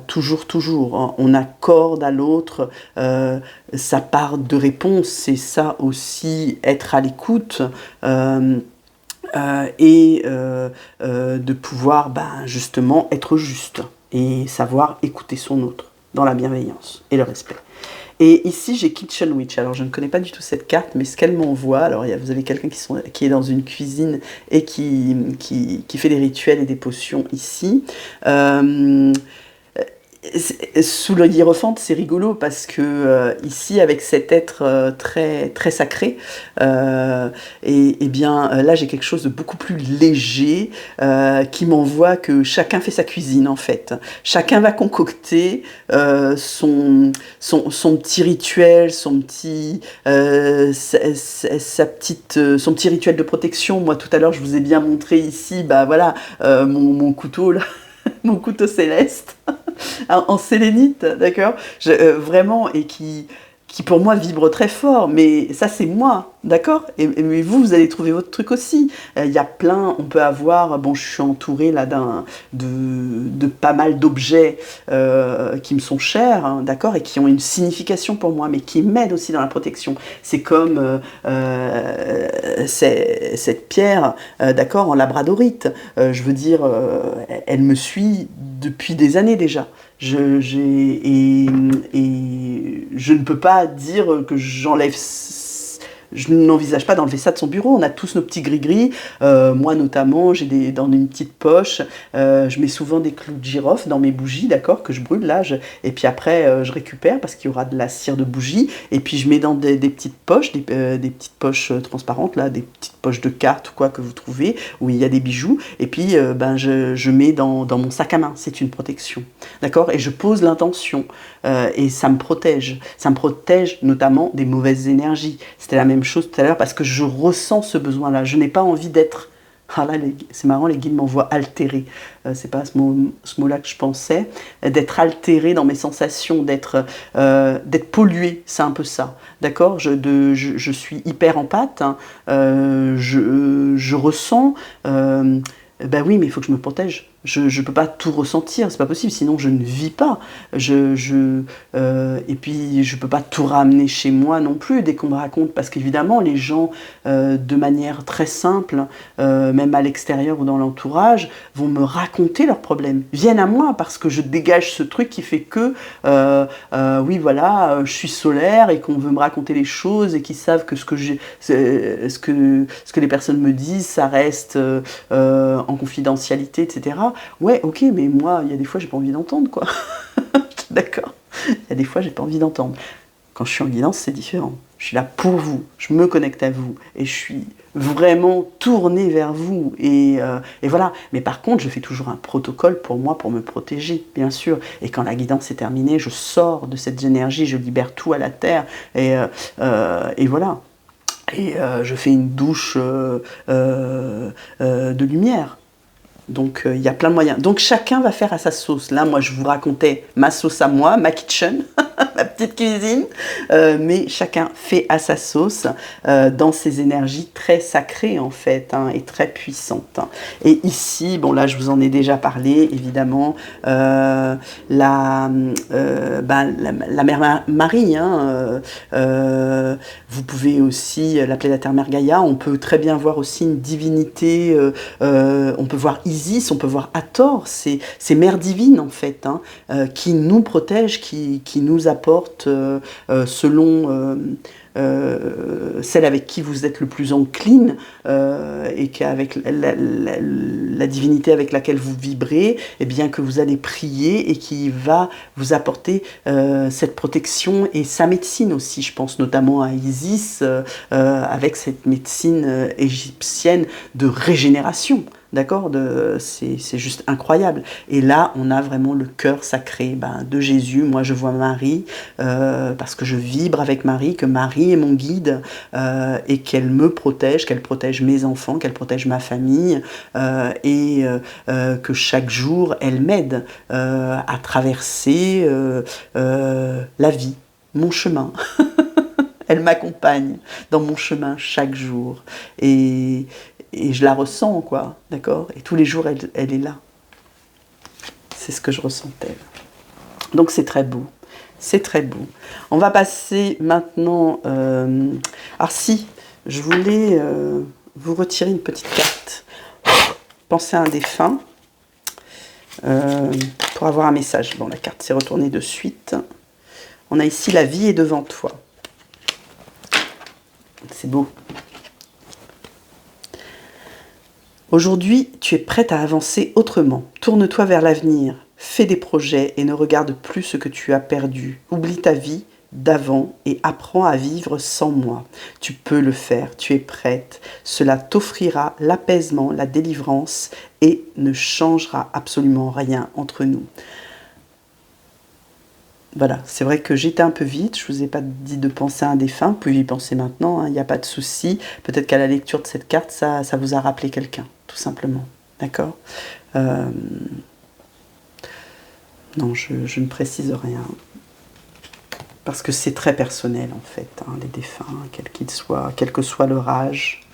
Toujours, hein, on accorde à l'autre sa part de réponse, c'est ça aussi, être à l'écoute. De pouvoir justement être juste et savoir écouter son autre dans la bienveillance et le respect. Et ici j'ai Kitchen Witch, alors je ne connais pas du tout cette carte, mais ce qu'elle m'envoie, alors vous avez quelqu'un qui est dans une cuisine et qui fait des rituels et des potions ici. Sous le hiérophante, c'est rigolo parce que ici, avec cet être très, très sacré, et bien là, j'ai quelque chose de beaucoup plus léger qui m'envoie que chacun fait sa cuisine, en fait. Chacun va concocter son petit rituel, son petit rituel de protection. Moi, tout à l'heure, je vous ai bien montré ici, voilà, mon couteau, là. Mon couteau céleste, en sélénite, d'accord, vraiment, et qui pour moi vibre très fort, mais ça c'est moi, d'accord, mais vous allez trouver votre truc aussi. Il y a plein, on peut avoir, bon, je suis entourée là de pas mal d'objets qui me sont chers, hein, d'accord, et qui ont une signification pour moi, mais qui m'aident aussi dans la protection. C'est comme cette pierre, d'accord, en labradorite, je veux dire, elle me suit depuis des années déjà. Et je ne peux pas dire que j'enlève... Je n'envisage pas d'enlever ça de son bureau. On a tous nos petits gris-gris. Moi, notamment, j'ai dans une petite poche, je mets souvent des clous de girofle dans mes bougies, d'accord, que je brûle là. Et puis après, je récupère parce qu'il y aura de la cire de bougie. Et puis, je mets dans des petites poches, des petites poches transparentes, là, des petites poches de cartes ou quoi que vous trouvez, où il y a des bijoux. Et puis, je mets dans mon sac à main. C'est une protection, d'accord. Et je pose l'intention. Et ça me protège. Ça me protège notamment des mauvaises énergies. C'était la même chose tout à l'heure parce que je ressens ce besoin-là. Je n'ai pas envie d'être... Ah là, c'est marrant, les guides m'envoient altéré. C'est pas ce mot-là que je pensais. D'être altéré dans mes sensations, d'être pollué, c'est un peu ça. D'accord, je suis hyper empathe. Hein. Je ressens... oui, mais il faut que je me protège. Je peux pas tout ressentir, c'est pas possible, sinon je ne vis pas. Et puis je peux pas tout ramener chez moi non plus dès qu'on me raconte, parce qu'évidemment les gens, de manière très simple, même à l'extérieur ou dans l'entourage, vont me raconter leurs problèmes, viennent à moi parce que je dégage ce truc qui fait que, oui voilà, je suis solaire et qu'on veut me raconter les choses et qu'ils savent que ce que les personnes me disent, ça reste en confidentialité, etc. Ouais, ok, mais moi, il y a des fois, j'ai pas envie d'entendre, quoi. D'accord. Il y a des fois, j'ai pas envie d'entendre. Quand je suis en guidance, c'est différent. Je suis là pour vous, je me connecte à vous, et je suis vraiment tournée vers vous, et voilà. Mais par contre, je fais toujours un protocole pour moi, pour me protéger, bien sûr. Et quand la guidance est terminée, je sors de cette énergie, je libère tout à la terre, et voilà. Et je fais une douche de lumière. Donc il y a plein de moyens. Donc chacun va faire à sa sauce. Là, moi, je vous racontais ma sauce à moi, ma kitchen, ma petite cuisine. Mais chacun fait à sa sauce dans ces énergies très sacrées, en fait, hein, et très puissantes. Hein. Et ici, bon, là, je vous en ai déjà parlé, évidemment, la mère Marie. Hein, vous pouvez aussi l'appeler la terre-mère Gaïa. On peut très bien voir aussi une divinité. On peut voir Isis, on peut voir Hathor, ces mères divines en fait, hein, qui nous protègent, qui nous apportent selon celle avec qui vous êtes le plus encline, et qu'avec la divinité avec laquelle vous vibrez, et bien que vous allez prier et qui va vous apporter cette protection et sa médecine aussi. Je pense notamment à Isis, avec cette médecine égyptienne de régénération. D'accord, c'est juste incroyable. Et là, on a vraiment le cœur sacré de Jésus. Moi, je vois Marie, parce que je vibre avec Marie, que Marie est mon guide, et qu'elle me protège, qu'elle protège mes enfants, qu'elle protège ma famille, et que chaque jour, elle m'aide à traverser la vie, mon chemin. Elle m'accompagne dans mon chemin chaque jour. Et je la ressens, quoi, d'accord? Et tous les jours, elle est là. C'est ce que je ressentais. Donc c'est très beau. C'est très beau. On va passer maintenant... Alors si, je voulais vous retirer une petite carte. Pensez à un défunt pour avoir un message. Bon, la carte s'est retournée de suite. On a ici la vie est devant toi. C'est beau. Aujourd'hui, tu es prête à avancer autrement. Tourne-toi vers l'avenir. Fais des projets et ne regarde plus ce que tu as perdu. Oublie ta vie d'avant et apprends à vivre sans moi. Tu peux le faire, tu es prête. Cela t'offrira l'apaisement, la délivrance et ne changera absolument rien entre nous. Voilà, c'est vrai que j'étais un peu vite, je ne vous ai pas dit de penser à un défunt, vous pouvez y penser maintenant, il n'y a pas de souci. Peut-être qu'à la lecture de cette carte, ça vous a rappelé quelqu'un, tout simplement. D'accord ? Non, je ne précise rien. Parce que c'est très personnel, en fait, hein, les défunts, quels qu'ils soient, quel que soit leur âge.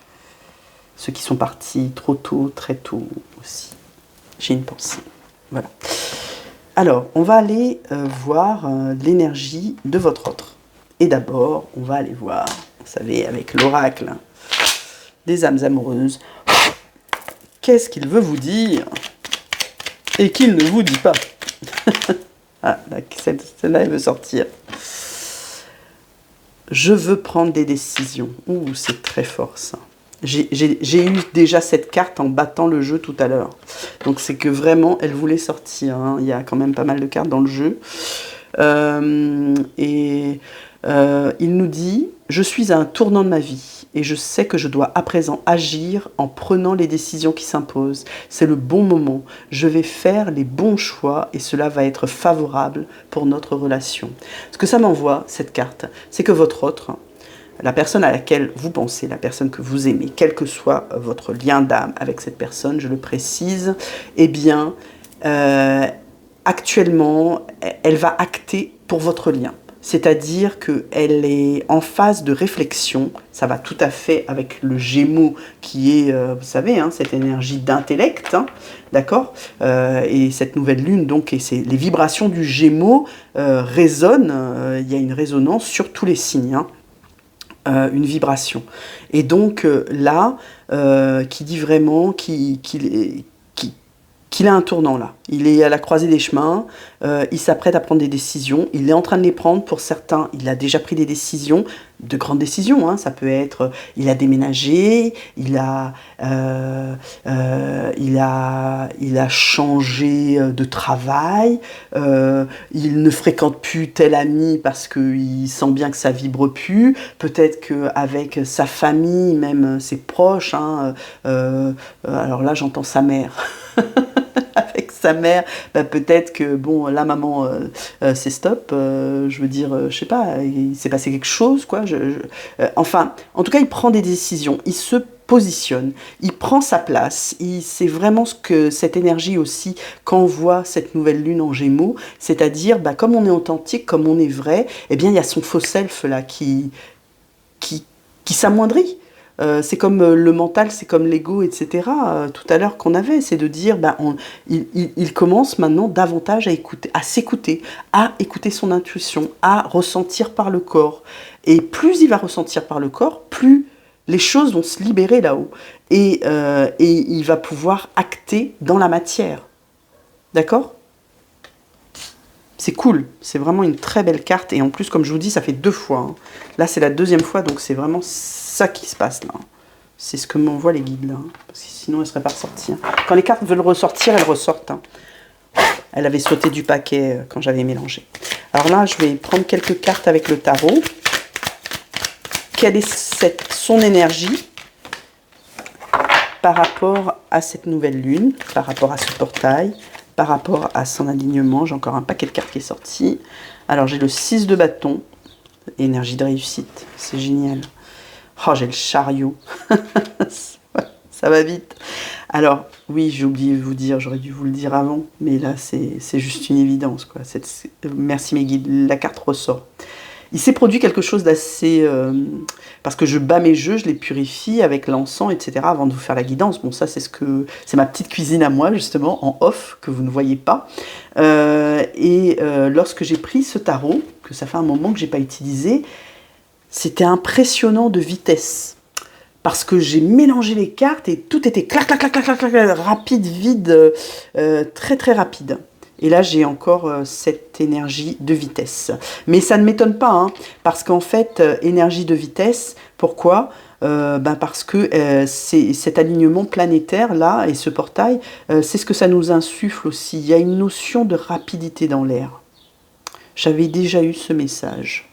Ceux qui sont partis trop tôt, très tôt aussi. J'ai une pensée. Voilà. Alors, on va aller voir l'énergie de votre autre. Et d'abord, on va aller voir, vous savez, avec l'oracle des âmes amoureuses, qu'est-ce qu'il veut vous dire et qu'il ne vous dit pas. Ah, celle-là, elle veut sortir. Je veux prendre des décisions. Ouh, c'est très fort, ça. J'ai eu déjà cette carte en battant le jeu tout à l'heure. Donc c'est que vraiment, elle voulait sortir. Hein. Il y a quand même pas mal de cartes dans le jeu. Il nous dit « Je suis à un tournant de ma vie et je sais que je dois à présent agir en prenant les décisions qui s'imposent. C'est le bon moment. Je vais faire les bons choix et cela va être favorable pour notre relation. » Ce que ça m'envoie, cette carte, c'est que votre autre... La personne à laquelle vous pensez, la personne que vous aimez, quel que soit votre lien d'âme avec cette personne, je le précise, eh bien, actuellement, elle va acter pour votre lien. c'est-à-dire qu'elle est en phase de réflexion. Ça va tout à fait avec le Gémeaux qui est, vous savez, hein, cette énergie d'intellect, hein, d'accord, et cette nouvelle lune, donc, et les vibrations du Gémeaux résonnent, il y a une résonance sur tous les signes, hein, une vibration. Et donc là, qui dit vraiment qu'il a un tournant là. Il est à la croisée des chemins, il s'apprête à prendre des décisions, il est en train de les prendre pour certains, il a déjà pris des décisions, de grandes décisions, hein. Ça peut être, il a déménagé, il a changé de travail, il ne fréquente plus tel ami parce qu'il sent bien que ça vibre plus, peut-être qu'avec sa famille, même ses proches, hein, alors là j'entends sa mère, avec sa mère, bah peut-être que, bon, là, maman, c'est stop, je veux dire, je sais pas, il s'est passé quelque chose, quoi, enfin, en tout cas, il prend des décisions, il se positionne, il prend sa place, c'est vraiment ce que cette énergie aussi qu'envoie cette nouvelle lune en Gémeaux, c'est-à-dire, bah, comme on est authentique, comme on est vrai, eh bien, il y a son faux self, là, qui s'amoindrit. C'est comme le mental, c'est comme l'ego, etc. Tout à l'heure qu'on avait, c'est de dire, ben, il commence maintenant davantage à écouter, à écouter son intuition, à ressentir par le corps. Et plus il va ressentir par le corps, plus les choses vont se libérer là-haut. Et il va pouvoir acter dans la matière. D'accord ? C'est cool, c'est vraiment une très belle carte. Et en plus, comme je vous dis, ça fait 2 fois. Hein. Là, c'est la 2e fois, donc c'est vraiment ça qui se passe là. C'est ce que m'envoient les guides là. Hein. Parce que sinon, elles ne seraient pas ressorties. Hein. Quand les cartes veulent ressortir, elles ressortent. Hein. Elle avait sauté du paquet quand j'avais mélangé. Alors là, je vais prendre quelques cartes avec le tarot. Quelle est son énergie par rapport à cette nouvelle lune, par rapport à ce portail, par rapport à son alignement? J'ai encore un paquet de cartes qui est sorti. Alors j'ai le 6 de bâton, énergie de réussite, c'est génial. Oh, j'ai le chariot, ça va vite. Alors oui, j'ai oublié de vous dire, j'aurais dû vous le dire avant, mais là c'est juste une évidence, quoi. Merci mes guides, la carte ressort. Il s'est produit quelque chose d'assez... parce que je bats mes jeux, je les purifie avec l'encens, etc. avant de vous faire la guidance. Bon, ça, c'est ma petite cuisine à moi, justement, en off, que vous ne voyez pas. Lorsque j'ai pris ce tarot, que ça fait un moment que je n'ai pas utilisé, c'était impressionnant de vitesse. Parce que j'ai mélangé les cartes et tout était clac, clac, clac, clac, clac, clac, rapide, vide, très, très rapide. Et là, j'ai encore cette énergie de vitesse. Mais ça ne m'étonne pas, hein, parce qu'en fait, énergie de vitesse, pourquoi ? Parce que cet alignement planétaire, là, et ce portail, c'est ce que ça nous insuffle aussi. Il y a une notion de rapidité dans l'air. J'avais déjà eu ce message.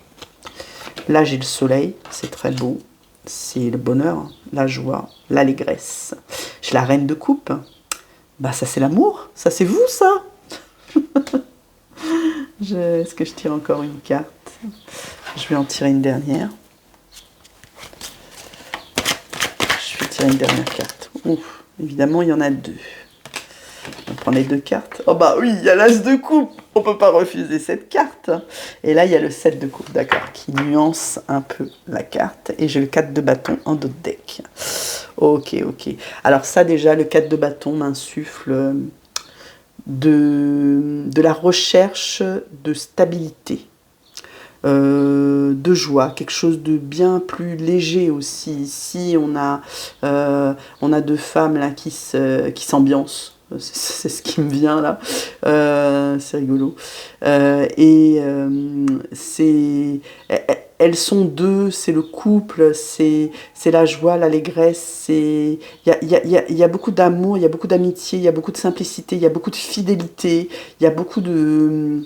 Là, j'ai le soleil, c'est très beau. C'est le bonheur, la joie, l'allégresse. J'ai la reine de coupe. Bah, ça, c'est l'amour. Ça, c'est vous, ça. Est-ce que je tire encore une carte? Je vais en tirer une dernière. Je vais tirer une dernière carte. Ouf, évidemment, il y en a 2. On prend les 2 cartes. Oh bah oui, il y a l'as de coupe. On peut pas refuser cette carte. Et là, il y a le 7 de coupe, d'accord, qui nuance un peu la carte. Et j'ai le 4 de bâton en dos de deck. Ok. Alors ça, déjà, le 4 de bâton m'insuffle de la recherche de stabilité, de joie, quelque chose de bien plus léger aussi. Ici, on a 2 femmes là qui s'ambiancent. C'est ce qui me vient là, c'est rigolo. Elles sont 2, c'est le couple, c'est la joie, l'allégresse, il y a beaucoup d'amour, il y a beaucoup d'amitié, il y a beaucoup de simplicité, il y a beaucoup de fidélité, il y a beaucoup de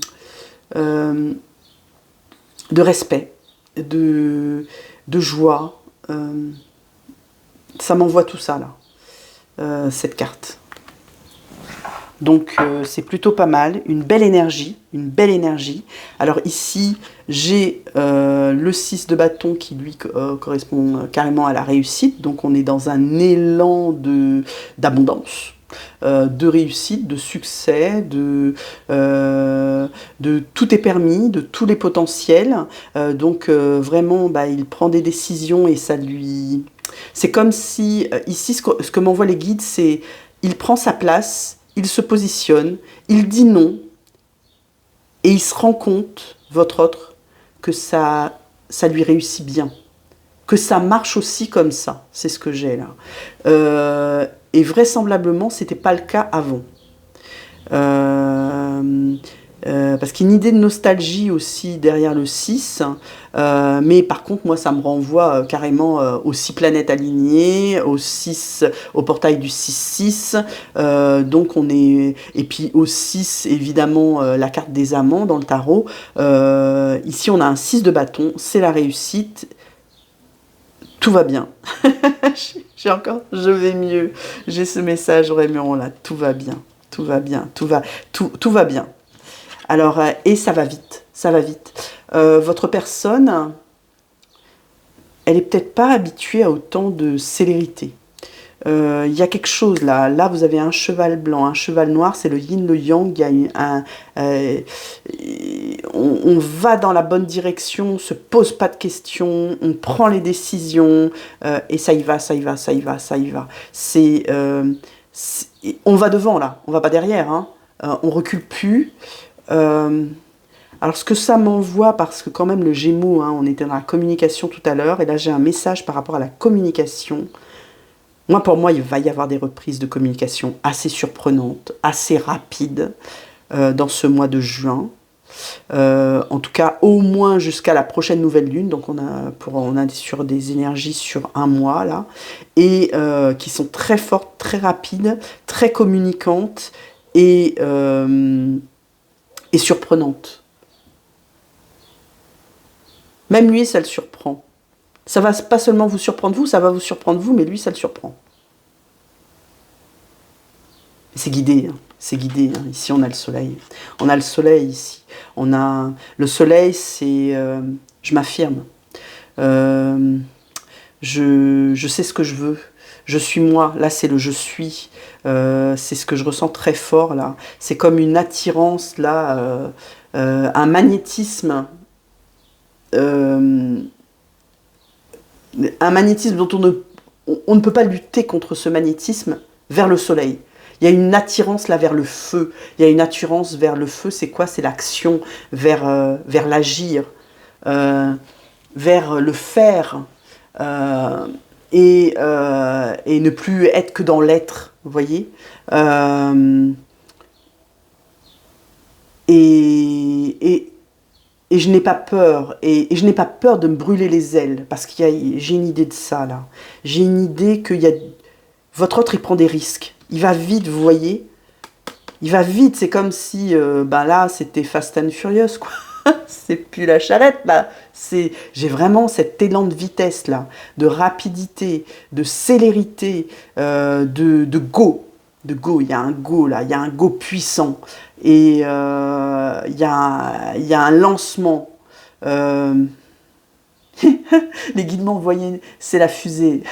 respect, de joie. Ça m'envoie tout ça là, cette carte. Donc c'est plutôt pas mal, une belle énergie. Alors ici, j'ai le 6 de bâton qui lui correspond carrément à la réussite. Donc on est dans un élan d'abondance. de réussite, de succès, de tout est permis, de tous les potentiels. Donc vraiment, bah, il prend des décisions et ça lui... C'est comme si, ici, ce que m'envoient les guides, c'est il prend sa place, il se positionne, il dit non, et il se rend compte, votre autre, que ça lui réussit bien. Que ça marche aussi comme ça, c'est ce que j'ai là. Et vraisemblablement, c'était pas le cas avant. Parce qu'il y a une idée de nostalgie aussi derrière le 6, mais par contre moi ça me renvoie carrément aux 6 planètes alignées, au 6, au portail du 6-6, donc on est, et puis au 6 évidemment la carte des amants dans le tarot, ici on a un 6 de bâton, c'est la réussite, tout va bien. Je vais mieux, j'ai ce message Rémion là, tout va bien. Tout va bien, tout va bien. Alors, et ça va vite, ça va vite. Votre personne, elle est peut-être pas habituée à autant de célérité. Il y a quelque chose là. Là, vous avez un cheval blanc, un cheval noir, c'est le yin, le yang. Il y a on va dans la bonne direction, on se pose pas de questions, on prend les décisions, et ça y va, ça y va, ça y va, ça y va. On va devant là, on va pas derrière, hein. On recule plus. Alors ce que ça m'envoie, parce que quand même le Gémeaux, hein, on était dans la communication tout à l'heure, et là j'ai un message par rapport à la communication. Moi, pour moi, il va y avoir des reprises de communication assez surprenantes, assez rapides dans ce mois de juin. En tout cas, au moins jusqu'à la prochaine nouvelle lune. Donc on a sur des énergies sur un mois là, et qui sont très fortes, très rapides, très communicantes et surprenantes. Même lui, ça le surprend. Ça va pas seulement vous surprendre vous, ça va vous surprendre vous, mais lui, ça le surprend. C'est guidé, hein. C'est guidé. Hein. Ici, on a le soleil. On a le soleil ici. On a le soleil, c'est je m'affirme. Je sais ce que je veux. Je suis moi. Là, c'est le je suis. C'est ce que je ressens très fort là. C'est comme une attirance là, un magnétisme. Un magnétisme dont on ne peut pas lutter contre ce magnétisme vers le soleil. Il y a une attirance là vers le feu. Il y a une attirance vers le feu, c'est quoi? C'est l'action, vers l'agir, vers le faire, et ne plus être que dans l'être, vous voyez, et je n'ai pas peur, et je n'ai pas peur de me brûler les ailes, parce que j'ai une idée de ça, là. J'ai une idée que votre autre, il prend des risques. Il va vite, vous voyez. Il va vite, c'est comme si, ben là, c'était Fast and Furious, quoi. C'est plus la charrette, là. J'ai vraiment cet élan de vitesse, là, de rapidité, de célérité, de go. De go, il y a un go, là, il y a un go puissant. Et il y a un lancement. Les guides m'ont envoyé, c'est la fusée.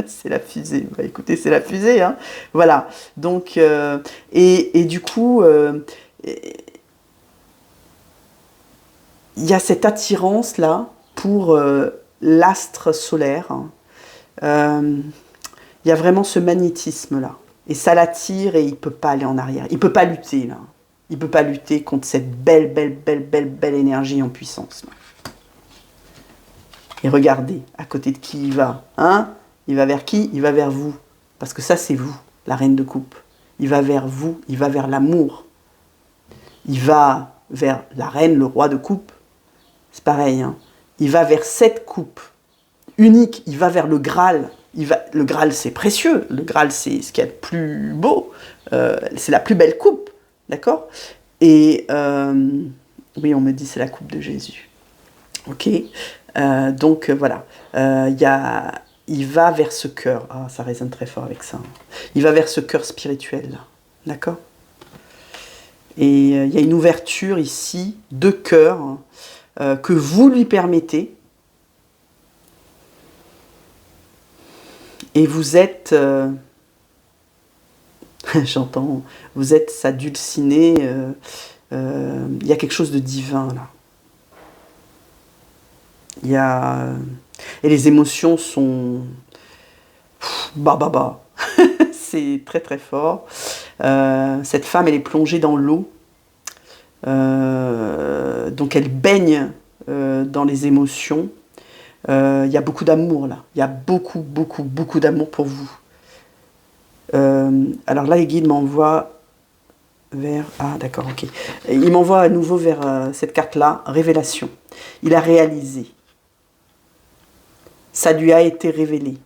C'est la fusée. Bah, écoutez, c'est la fusée. Hein. Voilà. Donc, et du coup, il y a cette attirance-là pour l'astre solaire. Hein. Il y a vraiment ce magnétisme-là. Et ça l'attire et il ne peut pas aller en arrière. Il ne peut pas lutter, là. Il ne peut pas lutter contre cette belle énergie en puissance. Là. Et regardez, à côté de qui il va. Hein? Il va vers qui? Il va vers vous. Parce que ça, c'est vous, la reine de coupe. Il va vers vous, il va vers l'amour. Il va vers la reine, le roi de coupe. C'est pareil. Hein? Il va vers cette coupe unique. Il va vers le Graal. Le Graal, c'est précieux. Le Graal, c'est ce qu'il y a de plus beau. C'est la plus belle coupe. D'accord? Et oui, on me dit c'est la coupe de Jésus. Ok? Donc voilà. Il va vers ce cœur. Ah, ça résonne très fort avec ça. Il va vers ce cœur spirituel. D'accord? Et il y a une ouverture ici de cœur que vous lui permettez. Et vous êtes J'entends, vous êtes sa dulcinée, il y a quelque chose de divin là. Il y a... Et les émotions sont... Bah. C'est très très fort. Cette femme, elle est plongée dans l'eau. Donc elle baigne dans les émotions. Il y a beaucoup d'amour là. Il y a beaucoup d'amour pour vous. Alors là, les guides m'envoient vers... Ah d'accord, ok. Il m'envoie à nouveau vers cette carte-là, révélation. Il a réalisé. Ça lui a été révélé.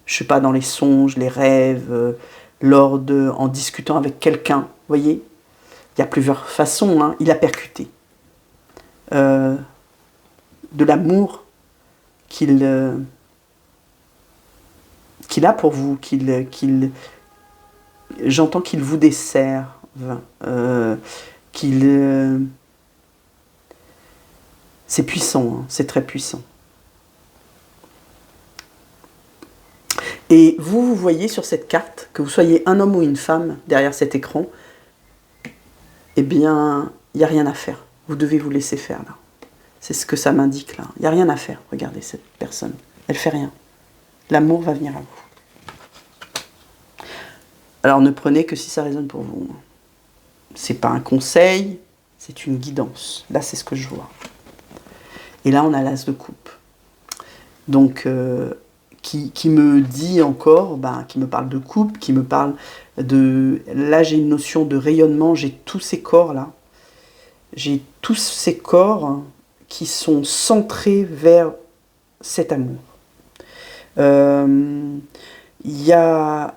Je ne sais pas, dans les songes, les rêves, en discutant avec quelqu'un. Vous voyez, il y a plusieurs façons. Hein. Il a percuté. De l'amour qu'il a pour vous, j'entends qu'il vous desserve, c'est puissant, hein, c'est très puissant. Et vous voyez sur cette carte, que vous soyez un homme ou une femme derrière cet écran, eh bien, il n'y a rien à faire. Vous devez vous laisser faire là. C'est ce que ça m'indique là. Il n'y a rien à faire. Regardez cette personne. Elle ne fait rien. L'amour va venir à vous. Alors ne prenez que si ça résonne pour vous. C'est pas un conseil, c'est une guidance. Là, c'est ce que je vois. Et là, on a l'as de coupe. Donc... Qui me dit encore, qui me parle de coupe, qui me parle de... Là, j'ai une notion de rayonnement, j'ai tous ces corps-là. J'ai tous ces corps qui sont centrés vers cet amour. Il y a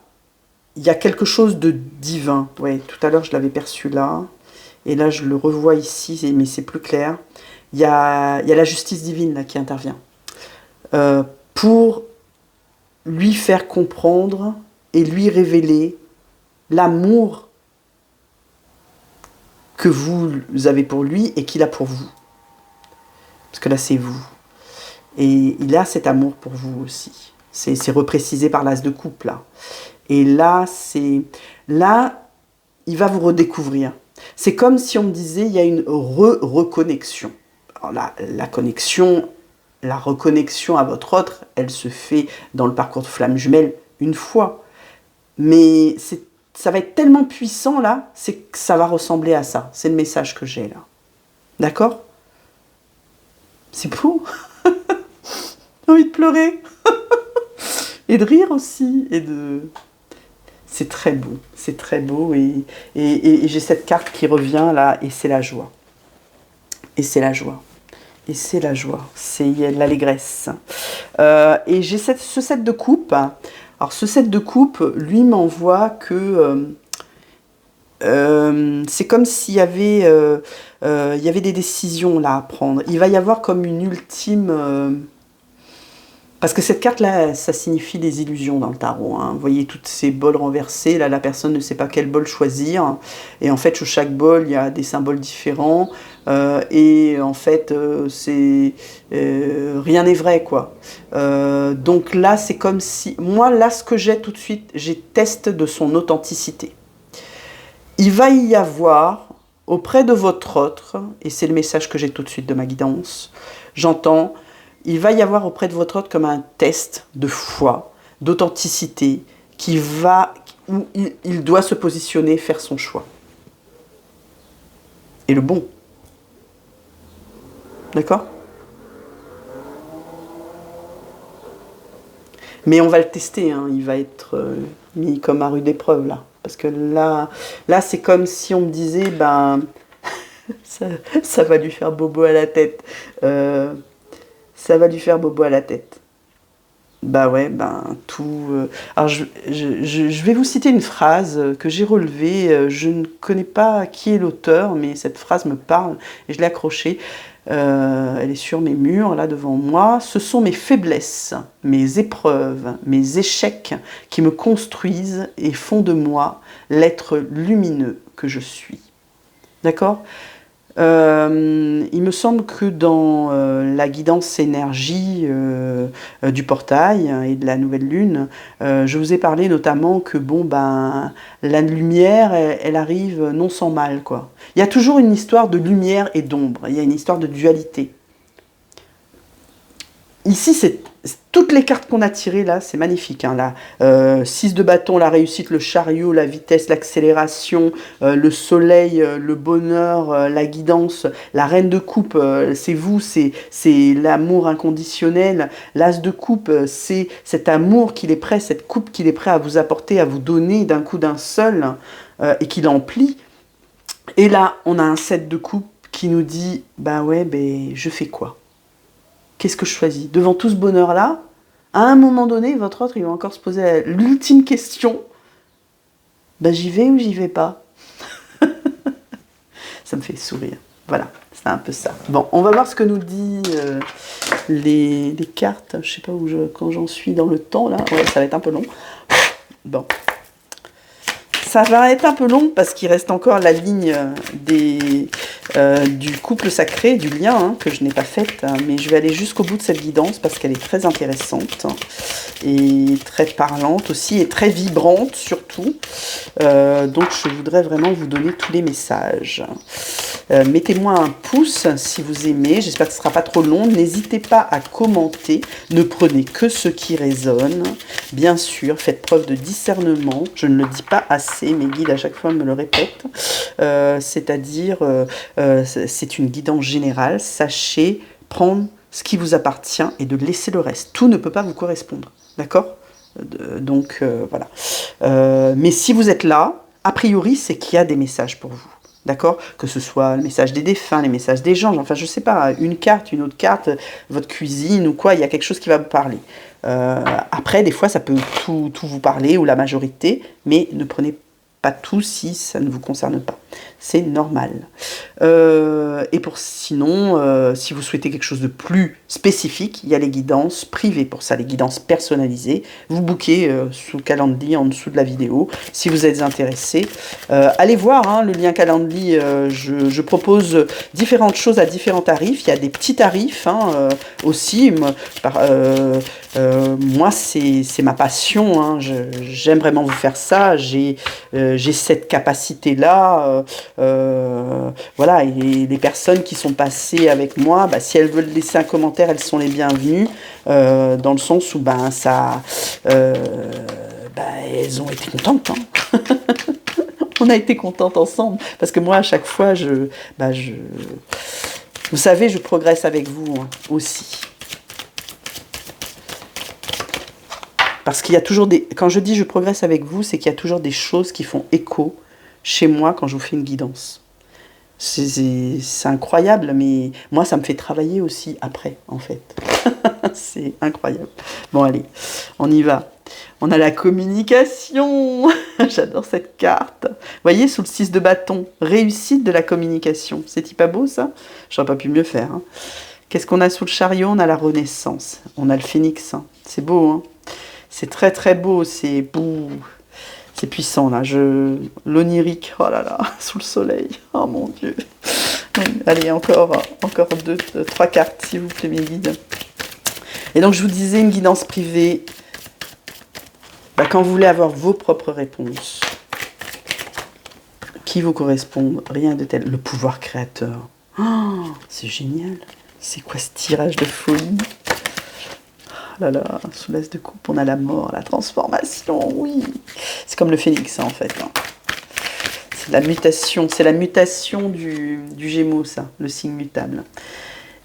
quelque chose de divin. Ouais, tout à l'heure, je l'avais perçu là. Et là, je le revois ici, mais c'est plus clair. Il y a la justice divine là, qui intervient. Pour lui faire comprendre et lui révéler l'amour que vous avez pour lui et qu'il a pour vous. Parce que là, c'est vous. Et il a cet amour pour vous aussi. C'est reprécisé par l'as de coupe, là. Et là, là, il va vous redécouvrir. C'est comme si on me disait, il y a une reconnexion. Alors la connexion... La reconnexion à votre autre, elle se fait dans le parcours de flamme jumelle une fois. Mais ça va être tellement puissant là, c'est que ça va ressembler à ça. C'est le message que j'ai là. D'accord? C'est beau. J'ai envie de pleurer. Et de rire aussi. C'est très beau. C'est très beau. Et j'ai cette carte qui revient là, et c'est la joie. Et c'est la joie. Et c'est la joie, c'est l'allégresse. Et j'ai ce set de coupe. Alors ce set de coupe, lui m'envoie que c'est comme s'il y avait des décisions là à prendre. Il va y avoir comme une ultime... parce que cette carte-là, ça signifie des illusions dans le tarot. Hein. Vous voyez toutes ces bols renversés. Là, la personne ne sait pas quel bol choisir. Et en fait, sur chaque bol, il y a des symboles différents. Et en fait, rien n'est vrai, quoi. Donc là, c'est comme si... Moi, là, ce que j'ai tout de suite, j'ai test de son authenticité. Il va y avoir, auprès de votre autre, et c'est le message que j'ai tout de suite de ma guidance, j'entends... Il va y avoir auprès de votre autre comme un test de foi, d'authenticité, où il doit se positionner, faire son choix. Et le bon. D'accord? Mais on va le tester, hein. Il va être mis comme à rude épreuve, là. Parce que là c'est comme si on me disait, ça va lui faire bobo à la tête. Ça va lui faire bobo à la tête. Tout... Alors, je vais vous citer une phrase que j'ai relevée. Je ne connais pas qui est l'auteur, mais cette phrase me parle et je l'ai accrochée. Elle est sur mes murs, là, devant moi. Ce sont mes faiblesses, mes épreuves, mes échecs qui me construisent et font de moi l'être lumineux que je suis. D'accord ? Il me semble que dans la guidance énergie du portail et de la nouvelle lune, je vous ai parlé notamment que bon ben la lumière, elle arrive non sans mal quoi. Il y a toujours une histoire de lumière et d'ombre. Il y a une histoire de dualité. Ici, c'est toutes les cartes qu'on a tirées là, c'est magnifique. Hein, là, 6 de bâton, la réussite, le chariot, la vitesse, l'accélération, le soleil, le bonheur, la guidance, la reine de coupe, c'est vous, c'est l'amour inconditionnel. L'as de coupe, c'est cet amour qu'il est prêt, cette coupe qu'il est prêt à vous apporter, à vous donner d'un coup d'un seul, et qu'il emplit. Et là, on a un 7 de coupe qui nous dit, bah ouais, ben je fais quoi? Qu'est-ce que je choisis? Devant tout ce bonheur-là, à un moment donné, votre autre, il va encore se poser l'ultime question. Ben, j'y vais ou j'y vais pas? Ça me fait sourire. Voilà, c'est un peu ça. Bon, on va voir ce que nous dit les cartes. Je sais pas quand j'en suis dans le temps, là. Ouais, ça va être un peu long. Bon. Ça va être un peu long parce qu'il reste encore la ligne du couple sacré, du lien hein, que je n'ai pas faite, mais je vais aller jusqu'au bout de cette guidance parce qu'elle est très intéressante et très parlante aussi et très vibrante surtout. Donc je voudrais vraiment vous donner tous les messages. Mettez-moi un pouce si vous aimez, j'espère que ce ne sera pas trop long. N'hésitez pas à commenter, ne prenez que ce qui résonne. Bien sûr, faites preuve de discernement, je ne le dis pas assez, mes guides à chaque fois me le répètent. C'est-à-dire, c'est une guidance générale, sachez prendre ce qui vous appartient et de laisser le reste. Tout ne peut pas vous correspondre, d'accord? Donc, voilà. Mais si vous êtes là, a priori, c'est qu'il y a des messages pour vous. D'accord? Que ce soit le message des défunts, les messages des gens, enfin je sais pas, une carte, une autre carte, votre cuisine ou quoi, il y a quelque chose qui va vous parler. Après, des fois, ça peut tout vous parler, ou la majorité, mais ne prenez pas tout si ça ne vous concerne pas. C'est normal. Et pour sinon, si vous souhaitez quelque chose de plus spécifique, il y a les guidances privées pour ça, les guidances personnalisées. Vous bookez sous Calendly en dessous de la vidéo. Si vous êtes intéressé, allez voir hein, le lien Calendly. Je propose différentes choses à différents tarifs. Il y a des petits tarifs hein, aussi. Moi, c'est ma passion. Hein. J'aime vraiment vous faire ça. J'ai cette capacité-là. Voilà, et les personnes qui sont passées avec moi, bah, si elles veulent laisser un commentaire, elles sont les bienvenues, dans le sens où ben, elles ont été contentes. Hein. On a été contentes ensemble, parce que moi, à chaque fois, vous savez, je progresse avec vous hein, aussi. Parce qu'il y a toujours quand je dis je progresse avec vous, c'est qu'il y a toujours des choses qui font écho chez moi quand je vous fais une guidance. C'est incroyable, mais moi, ça me fait travailler aussi après, en fait. C'est incroyable. Bon, allez, on y va. On a la communication. J'adore cette carte. Vous voyez, sous le 6 de bâton, réussite de la communication. C'est pas beau, ça? J'aurais pas pu mieux faire. Hein. Qu'est-ce qu'on a sous le chariot? On a la renaissance. On a le phénix. Hein. C'est beau, hein? C'est très, très beau. C'est puissant, là. L'onirique, oh là là, sous le soleil. Oh mon Dieu. Allez, encore 3 cartes, s'il vous plaît, mes guides. Et donc, je vous disais, une guidance privée, bah, quand vous voulez avoir vos propres réponses, qui vous correspondent, rien de tel. Le pouvoir créateur. Oh, c'est génial. C'est quoi ce tirage de folie? Là là, sous l'as de coupe, on a la mort, la transformation, oui. C'est comme le phénix, hein, en fait. Hein. C'est la mutation du Gémeaux, ça, le signe mutable.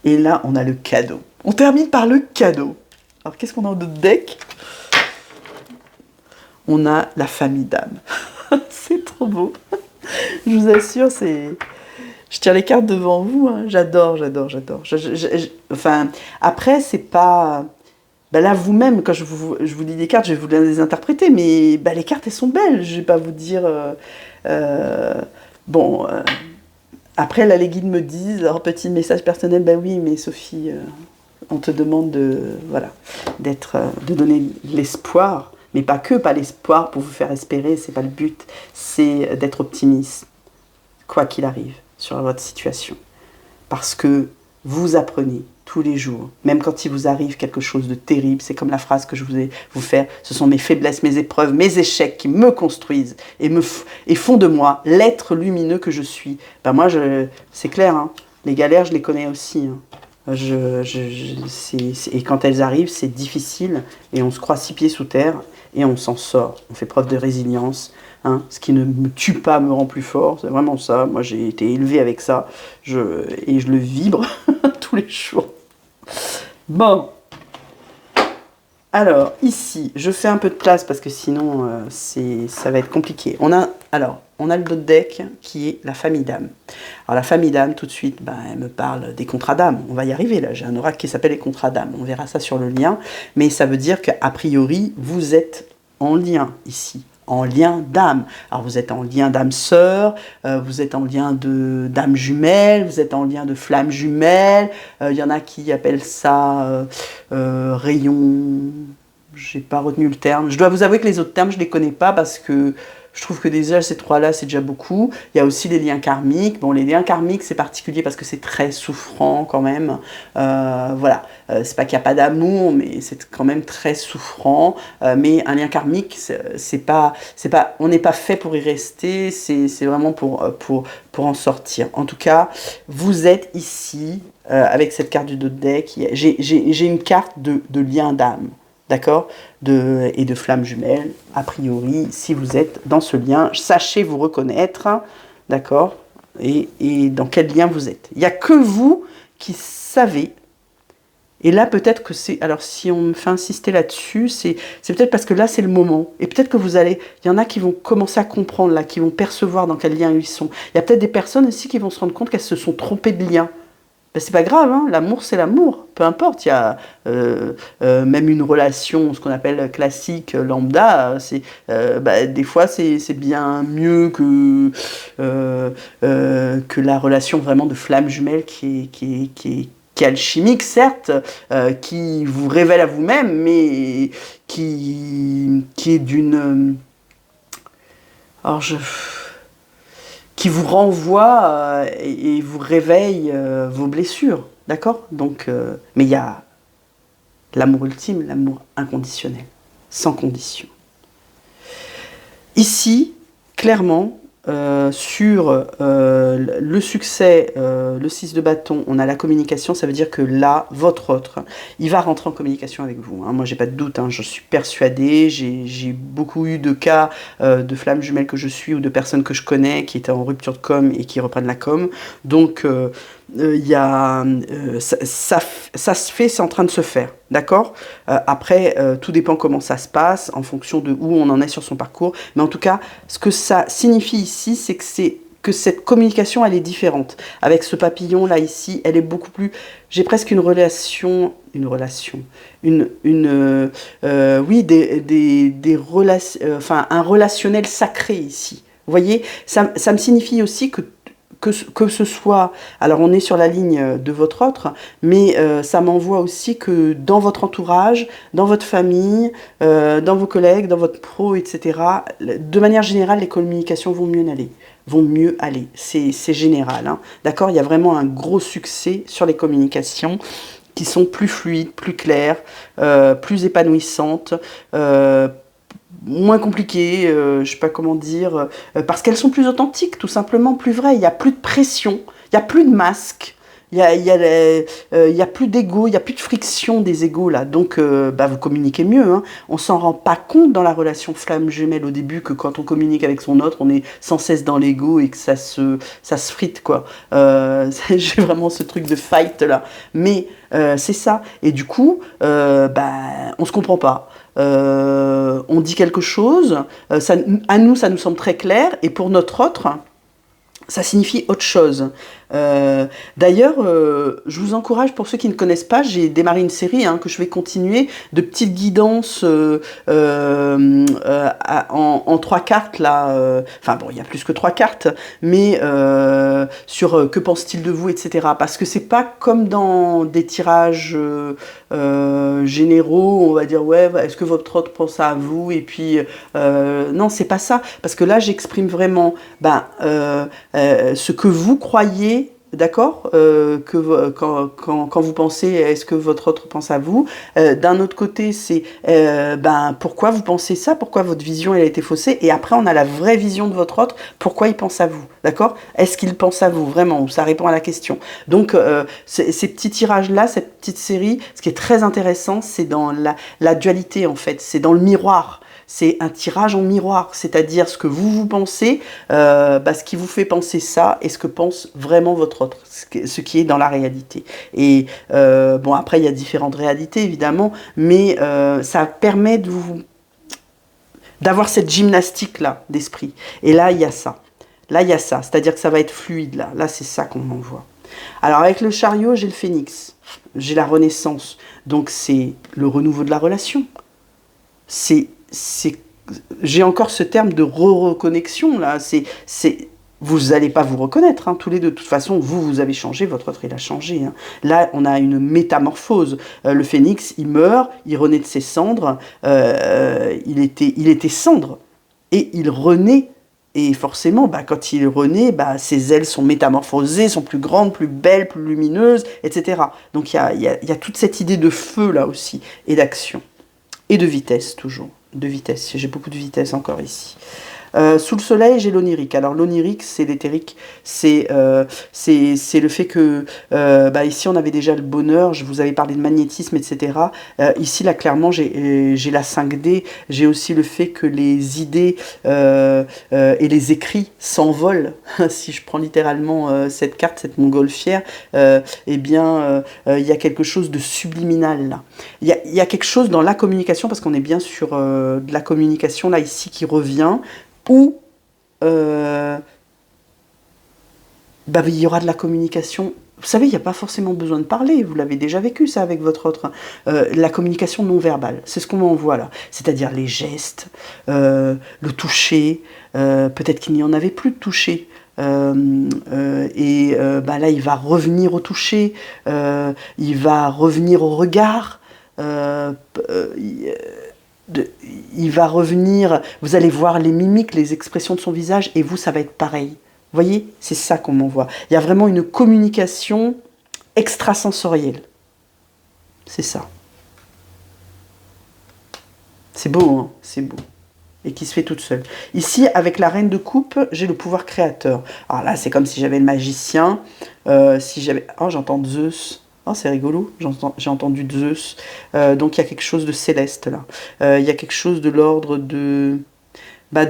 Et là, on a le cadeau. On termine par le cadeau. Alors, qu'est-ce qu'on a dans notre deck? On a la famille d'âmes. C'est trop beau. Je vous assure, c'est... Je tire les cartes devant vous, hein. J'adore. Enfin, après, c'est pas... Ben là, vous-même, quand je vous lis des cartes, je vais vous les interpréter, mais ben, les cartes, elles sont belles. Je vais pas vous dire... après, là, les guides me disent, alors, petit message personnel, ben oui, mais Sophie, on te demande de donner l'espoir, mais pas l'espoir pour vous faire espérer, c'est pas le but, c'est d'être optimiste, quoi qu'il arrive. sur votre situation. Parce que vous apprenez tous les jours, même quand il vous arrive quelque chose de terrible, c'est comme la phrase que je voulais vous faire, ce sont mes faiblesses, mes épreuves, mes échecs qui me construisent et font de moi l'être lumineux que je suis. Ben moi, c'est clair, hein, les galères, je les connais aussi. Hein. Et quand elles arrivent, c'est difficile et on se croit 6 pieds sous terre et on s'en sort. On fait preuve de résilience. Hein. Ce qui ne me tue pas me rend plus fort, c'est vraiment ça. Moi, j'ai été élevé avec ça et je le vibre tous les jours. Bon, alors ici, je fais un peu de place parce que sinon ça va être compliqué. On a le dos de deck qui est la famille d'âme. Alors la famille d'âme, tout de suite, elle me parle des contrats d'âme. On va y arriver là, j'ai un oracle qui s'appelle les contrats d'âme. On verra ça sur le lien, mais ça veut dire qu'a priori, vous êtes en lien ici. En lien d'âme. Alors vous êtes en lien d'âme sœur, vous êtes en lien d'âme jumelle, vous êtes en lien de flamme jumelle, il y en a qui appellent ça rayon, j'ai pas retenu le terme. Je dois vous avouer que les autres termes je les connais pas parce que je trouve que déjà ces trois-là c'est déjà beaucoup. Il y a aussi les liens karmiques. Bon, les liens karmiques c'est particulier parce que c'est très souffrant quand même. Voilà, c'est pas qu'il n'y a pas d'amour, mais c'est quand même très souffrant. Mais un lien karmique, on n'est pas fait pour y rester. C'est vraiment pour en sortir. En tout cas, vous êtes ici avec cette carte du dos de deck. J'ai une carte de lien d'âme. D'accord, et de flammes jumelles, a priori, si vous êtes dans ce lien, sachez vous reconnaître, d'accord, et dans quel lien vous êtes. Il n'y a que vous qui savez, et là peut-être que c'est, alors si on me fait insister là-dessus, c'est peut-être parce que là c'est le moment, et peut-être que il y en a qui vont commencer à comprendre là, qui vont percevoir dans quel lien ils sont. Il y a peut-être des personnes aussi qui vont se rendre compte qu'elles se sont trompées de lien. C'est pas grave, hein, l'amour c'est l'amour, peu importe, il y a même une relation, ce qu'on appelle classique, lambda, des fois c'est bien mieux que la relation vraiment de flamme jumelle qui est alchimique, certes, qui vous révèle à vous-même, mais qui est d'une... qui vous renvoie et vous réveille vos blessures, d'accord? Donc, mais il y a l'amour ultime, l'amour inconditionnel, sans condition. Ici, clairement, sur le succès, le 6 de bâton, on a la communication, ça veut dire que là, votre autre, il va rentrer en communication avec vous. Hein. Moi, j'ai pas de doute, hein, je suis persuadée, j'ai beaucoup eu de cas de flammes jumelles que je suis ou de personnes que je connais qui étaient en rupture de com et qui reprennent la com. Donc, ça se fait, c'est en train de se faire, d'accord? Après, tout dépend comment ça se passe, en fonction de où on en est sur son parcours. Mais en tout cas, ce que ça signifie ici, c'est que cette communication, elle est différente. Avec ce papillon là ici, elle est beaucoup plus... J'ai presque un relationnel sacré ici. Vous voyez, ça me signifie aussi que ce soit, alors on est sur la ligne de votre autre, mais ça m'envoie aussi que dans votre entourage, dans votre famille, dans vos collègues, dans votre pro, etc., de manière générale, les communications vont mieux aller. C'est général, hein. D'accord? Il y a vraiment un gros succès sur les communications qui sont plus fluides, plus claires, plus épanouissantes, moins compliquées, je ne sais pas comment dire, parce qu'elles sont plus authentiques, tout simplement, plus vraies. Il n'y a plus de pression, il n'y a plus de masque, il y a plus d'ego, il n'y a plus de friction des égos là. Donc, vous communiquez mieux. Hein. On s'en rend pas compte dans la relation flamme jumelle au début que quand on communique avec son autre, on est sans cesse dans l'ego et que ça se frite quoi. J'ai vraiment ce truc de fight là. Mais c'est ça. Et du coup, on se comprend pas. On dit quelque chose, à nous ça nous semble très clair, et pour notre autre, ça signifie autre chose. D'ailleurs, je vous encourage, pour ceux qui ne connaissent pas, j'ai démarré une série que je vais continuer, de petites guidances en 3 cartes là. Enfin bon, il y a plus que 3 cartes, mais sur que pense-t-il de vous, etc. Parce que c'est pas comme dans des tirages généraux, on va dire ouais, est-ce que votre autre pense à vous, et puis non, c'est pas ça, parce que là j'exprime vraiment ce que vous croyez, d'accord, quand vous pensez, est-ce que votre autre pense à vous? D'un autre côté, c'est pourquoi vous pensez ça? Pourquoi votre vision elle a été faussée? Et après, on a la vraie vision de votre autre. Pourquoi il pense à vous? D'accord? Est-ce qu'il pense à vous vraiment? Ça répond à la question. Donc, ces petits tirages-là, cette petite série, ce qui est très intéressant, c'est dans la dualité en fait. C'est dans le miroir. C'est un tirage en miroir, c'est-à-dire ce que vous pensez, ce qui vous fait penser ça, et ce que pense vraiment votre autre, ce qui est dans la réalité. Et bon, après, il y a différentes réalités, évidemment, mais ça permet d'avoir cette gymnastique-là d'esprit. Et là, il y a ça. Là, il y a ça, c'est-à-dire que ça va être fluide, là. Là, c'est ça qu'on envoie. Alors, avec le chariot, j'ai le phénix, j'ai la renaissance. Donc, c'est le renouveau de la relation. J'ai encore ce terme de reconnexion là. Vous n'allez pas vous reconnaître, hein, tous les deux. De toute façon, vous avez changé, votre autre il a changé. Hein. Là, on a une métamorphose. Le phénix, il meurt, il renaît de ses cendres. Il était cendre et il renaît. Et forcément, quand il renaît, ses ailes sont métamorphosées, sont plus grandes, plus belles, plus lumineuses, etc. Donc il y a toute cette idée de feu là aussi et d'action. Et de vitesse, toujours. De vitesse. J'ai beaucoup de vitesse encore ici. Sous le soleil, j'ai l'onirique. Alors l'onirique, c'est l'éthérique. C'est le fait que... ici, on avait déjà le bonheur. Je vous avais parlé de magnétisme, etc. Ici, là, clairement, j'ai la 5D. J'ai aussi le fait que les idées et les écrits s'envolent. Si je prends littéralement cette carte, cette montgolfière, il y a quelque chose de subliminal, là. Il y a quelque chose dans la communication, parce qu'on est bien sur de la communication, là, ici, qui revient, où il y aura de la communication. Vous savez, il n'y a pas forcément besoin de parler, vous l'avez déjà vécu ça avec votre autre. La communication non verbale, c'est ce qu'on m'envoie là. C'est-à-dire les gestes, le toucher, peut-être qu'il n'y en avait plus de toucher. Là, il va revenir au toucher, il va revenir au regard. Il va revenir, vous allez voir les mimiques, les expressions de son visage, et vous, ça va être pareil. Vous voyez, c'est ça qu'on m'envoie. Il y a vraiment une communication extrasensorielle. C'est ça. C'est beau, hein, c'est beau. Et qui se fait toute seule. Ici, avec la reine de coupe, j'ai le pouvoir créateur. Alors là, c'est comme si j'avais le magicien. Si j'avais... Oh, j'entends Zeus. Oh, c'est rigolo, j'ai entendu Zeus. Donc il y a quelque chose de céleste là. Il y a quelque chose de l'ordre de...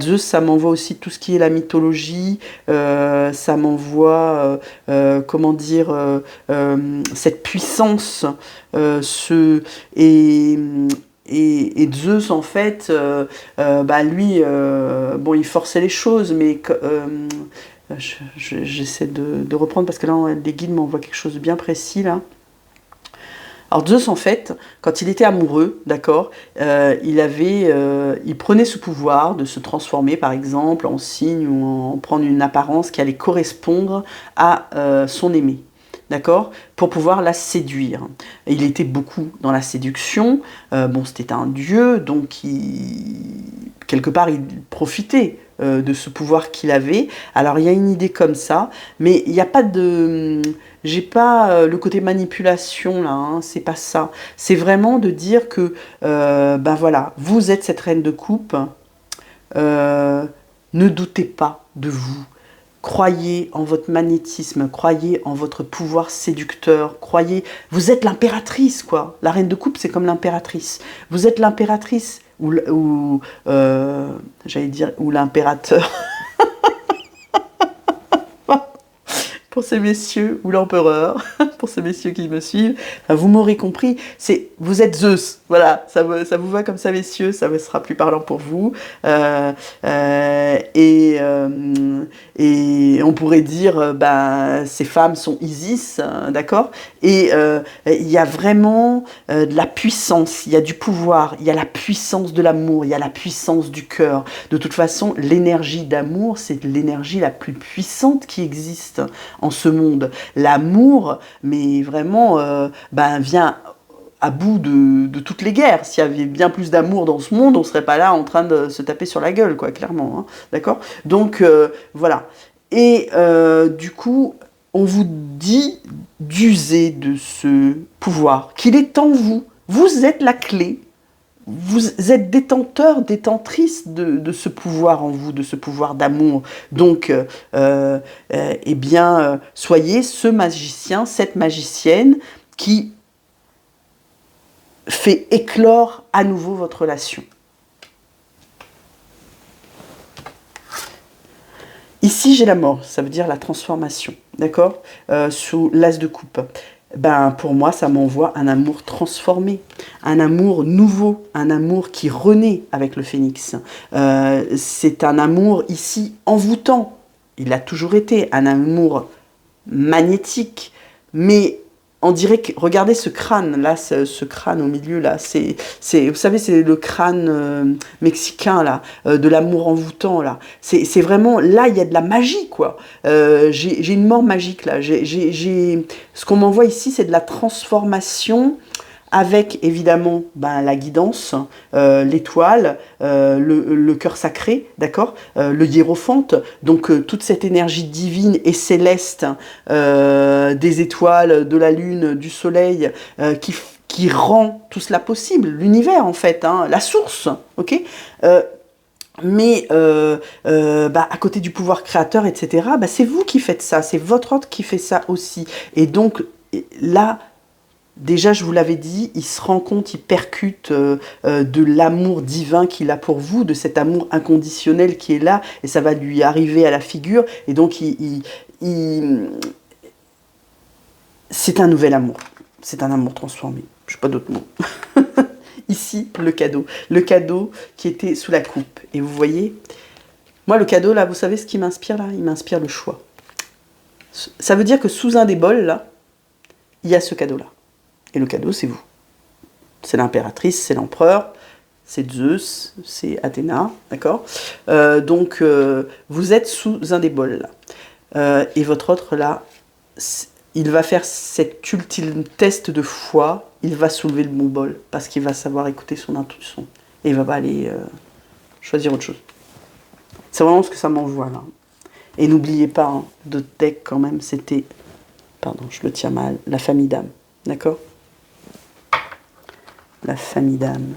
Zeus, ça m'envoie aussi tout ce qui est la mythologie. Ça m'envoie, comment dire, cette puissance. Et Zeus, en fait, lui, il forçait les choses, mais... j'essaie de reprendre, parce que là, les guides m'envoient quelque chose de bien précis, là. Alors Zeus, en fait, quand il était amoureux, d'accord, il prenait ce pouvoir de se transformer, par exemple, en cygne ou en prendre une apparence qui allait correspondre à son aimé, d'accord, pour pouvoir la séduire. Et il était beaucoup dans la séduction. C'était un dieu, donc quelque part, il profitait de ce pouvoir qu'il avait. Alors, il y a une idée comme ça, mais il n'y a pas de... J'ai pas le côté manipulation là, hein, c'est pas ça. C'est vraiment de dire que, voilà, vous êtes cette reine de coupe, ne doutez pas de vous. Croyez en votre magnétisme, croyez en votre pouvoir séducteur, croyez... Vous êtes l'impératrice, quoi. La reine de coupe, c'est comme l'impératrice. Vous êtes l'impératrice, j'allais dire, ou l'impérateur... pour ces messieurs, ou l'empereur, pour ces messieurs qui me suivent, vous m'aurez compris, vous êtes Zeus, voilà, ça vous va comme ça, messieurs, ça sera plus parlant pour vous, et on pourrait dire, ces femmes sont Isis, d'accord, et il y a vraiment de la puissance, il y a du pouvoir, il y a la puissance de l'amour, il y a la puissance du cœur. De toute façon, l'énergie d'amour, c'est l'énergie la plus puissante qui existe en ce monde. L'amour, mais vraiment, vient à bout de toutes les guerres. S'il y avait bien plus d'amour dans ce monde, on ne serait pas là en train de se taper sur la gueule, quoi, clairement. Hein, d'accord ? Donc, voilà. Et du coup, on vous dit d'user de ce pouvoir, qu'il est en vous. Vous êtes la clé. Vous êtes détenteur, détentrice de ce pouvoir en vous, de ce pouvoir d'amour. Donc, eh bien, soyez ce magicien, cette magicienne qui fait éclore à nouveau votre relation. Ici, j'ai la mort, ça veut dire la transformation, d'accord, sous l'as de coupe. Ben, pour moi, ça m'envoie un amour transformé, un amour nouveau, un amour qui renaît avec le phénix. C'est un amour ici envoûtant. Il a toujours été un amour magnétique, mais on dirait que, regardez ce crâne, là, ce crâne au milieu, là, vous savez, c'est le crâne mexicain, là, de l'amour envoûtant, là. C'est vraiment, là, il y a de la magie, quoi. J'ai une mort magique, là. Ce qu'on m'envoie ici, c'est de la transformation avec évidemment ben, la guidance, l'étoile, le cœur sacré, d'accord, le hiérophante, donc toute cette énergie divine et céleste des étoiles, de la lune, du soleil, qui rend tout cela possible, l'univers en fait, hein, la source, ok, mais à côté du pouvoir créateur, etc., bah, c'est vous qui faites ça, c'est votre ordre qui fait ça aussi. Et donc là, déjà, je vous l'avais dit, il se rend compte, il percute de l'amour divin qu'il a pour vous, de cet amour inconditionnel qui est là, et ça va lui arriver à la figure, et donc c'est un nouvel amour, c'est un amour transformé, je n'ai pas d'autre mot. Ici, le cadeau qui était sous la coupe, et vous voyez, moi le cadeau là, vous savez ce qui m'inspire là? Il m'inspire le choix. Ça veut dire que sous un des bols là, il y a ce cadeau là. Et le cadeau, c'est vous. C'est l'impératrice, c'est l'empereur, c'est Zeus, c'est Athéna, d'accord, donc, vous êtes sous un des bols, là. Et votre autre, là, il va faire cet ultime test de foi, il va soulever le bon bol, parce qu'il va savoir écouter son intuition. Et il va pas aller choisir autre chose. C'est vraiment ce que ça m'envoie, là. Et n'oubliez pas, hein, de deck, quand même, c'était, pardon, je le tiens mal, la famille d'âme, d'accord? La famille d'âme.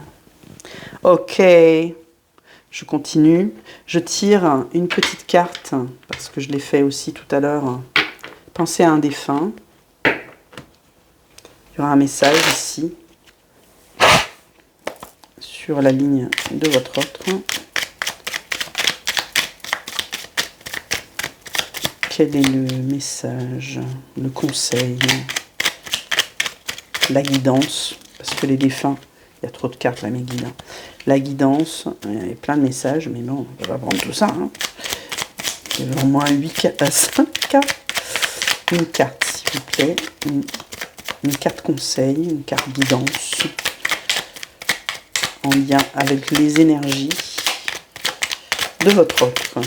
Ok, je continue. Je tire une petite carte, parce que je l'ai fait aussi tout à l'heure. Pensez à un défunt. Il y aura un message ici, sur la ligne de votre autre. Quel est le message, le conseil, la guidance? Parce que les défunts, il y a trop de cartes là, mes guides. Hein. La guidance, il y a plein de messages, mais bon, on va prendre tout ça. Hein. Il y a au moins 8 cartes, 5 cartes. Une carte, s'il vous plaît. Une carte conseil, une carte guidance. En lien avec les énergies de votre autre.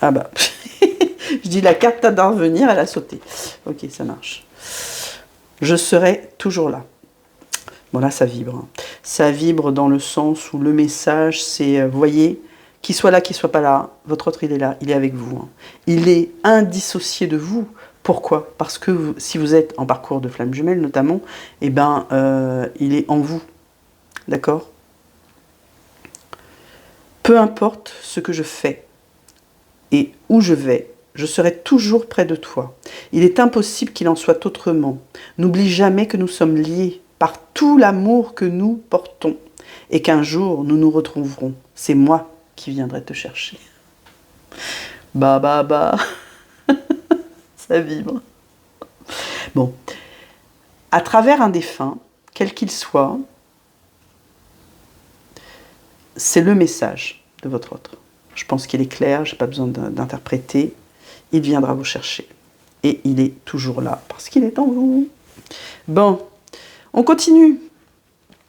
Ah bah, je dis la carte tarde à revenir, elle a sauté. Ok, ça marche. Je serai toujours là. Bon là, ça vibre. Hein. Ça vibre dans le sens où le message, c'est, vous voyez, qu'il soit là, qu'il soit pas là, votre autre, il est là, il est avec vous. Hein. Il est indissocié de vous. Pourquoi? Parce que si vous êtes en parcours de flamme jumelle, notamment, eh ben, il est en vous. D'accord? Peu importe ce que je fais, et où je vais, je serai toujours près de toi. Il est impossible qu'il en soit autrement. N'oublie jamais que nous sommes liés par tout l'amour que nous portons et qu'un jour nous nous retrouverons. C'est moi qui viendrai te chercher. Bah. Ça vibre. Bon. À travers un défunt, quel qu'il soit, c'est le message de votre autre. Je pense qu'il est clair, je n'ai pas besoin d'interpréter. Il viendra vous chercher. Et il est toujours là, parce qu'il est en vous. Bon, on continue.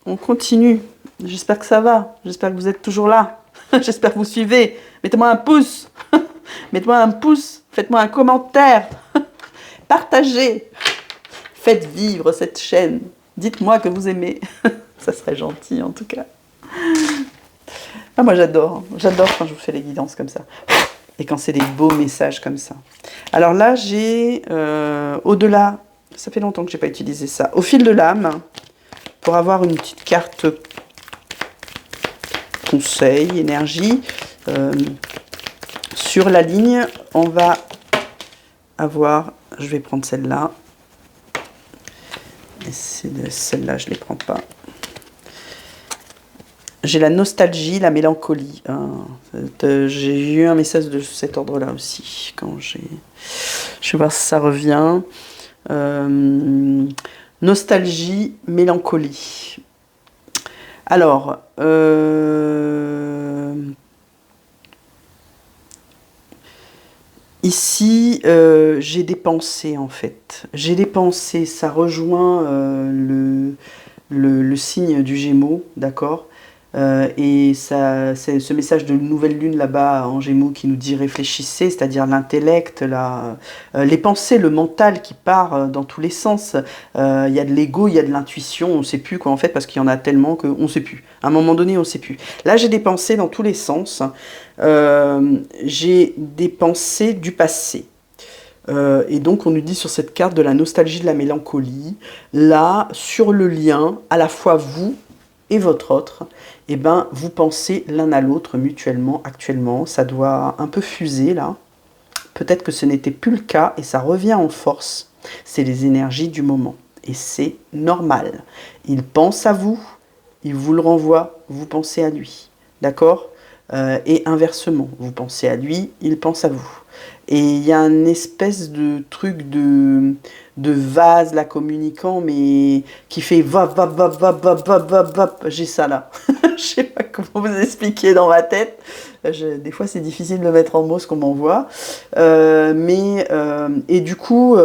On continue. J'espère que ça va. J'espère que vous êtes toujours là. J'espère que vous suivez. Mettez-moi un pouce. Mettez-moi un pouce. Faites-moi un commentaire. Partagez. Faites vivre cette chaîne. Dites-moi que vous aimez. Ça serait gentil, en tout cas. Ah, moi j'adore. J'adore quand je vous fais les guidances comme ça. Et quand c'est des beaux messages comme ça. Alors là, j'ai au-delà, ça fait longtemps que j'ai pas utilisé ça. Au fil de l'âme, pour avoir une petite carte conseil, énergie, sur la ligne, on va avoir, je vais prendre celle-là. Et celle-là, je ne les prends pas. J'ai la nostalgie, la mélancolie. Hein. J'ai eu un message de cet ordre-là aussi. Quand je vais voir si ça revient. Nostalgie, mélancolie. Alors, ici, j'ai des pensées en fait. J'ai des pensées, ça rejoint le signe du Gémeaux, d'accord? Et ça, c'est ce message de nouvelle lune là-bas en Gémeaux qui nous dit réfléchissez, c'est-à-dire l'intellect, les pensées, le mental qui part dans tous les sens. Il y a de l'ego, il y a de l'intuition, on ne sait plus quoi en fait parce qu'il y en a tellement qu'on ne sait plus. À un moment donné, on ne sait plus. Là, j'ai des pensées dans tous les sens. J'ai des pensées du passé. Et donc on nous dit sur cette carte de la nostalgie, de la mélancolie, là, sur le lien, à la fois vous et votre autre, eh ben, vous pensez l'un à l'autre mutuellement, actuellement, ça doit un peu fuser là, peut-être que ce n'était plus le cas et ça revient en force, c'est les énergies du moment, et c'est normal, il pense à vous, il vous le renvoie, vous pensez à lui, d'accord? Et inversement, vous pensez à lui, il pense à vous. Et il y a une espèce de truc de vase, là, communicant, mais qui fait vap, vap, vap, vap, vap, vap, vap, vap. J'ai ça, là. Je sais pas comment vous expliquer dans ma tête. Des fois, c'est difficile de mettre en mots ce qu'on m'envoie. Et du coup,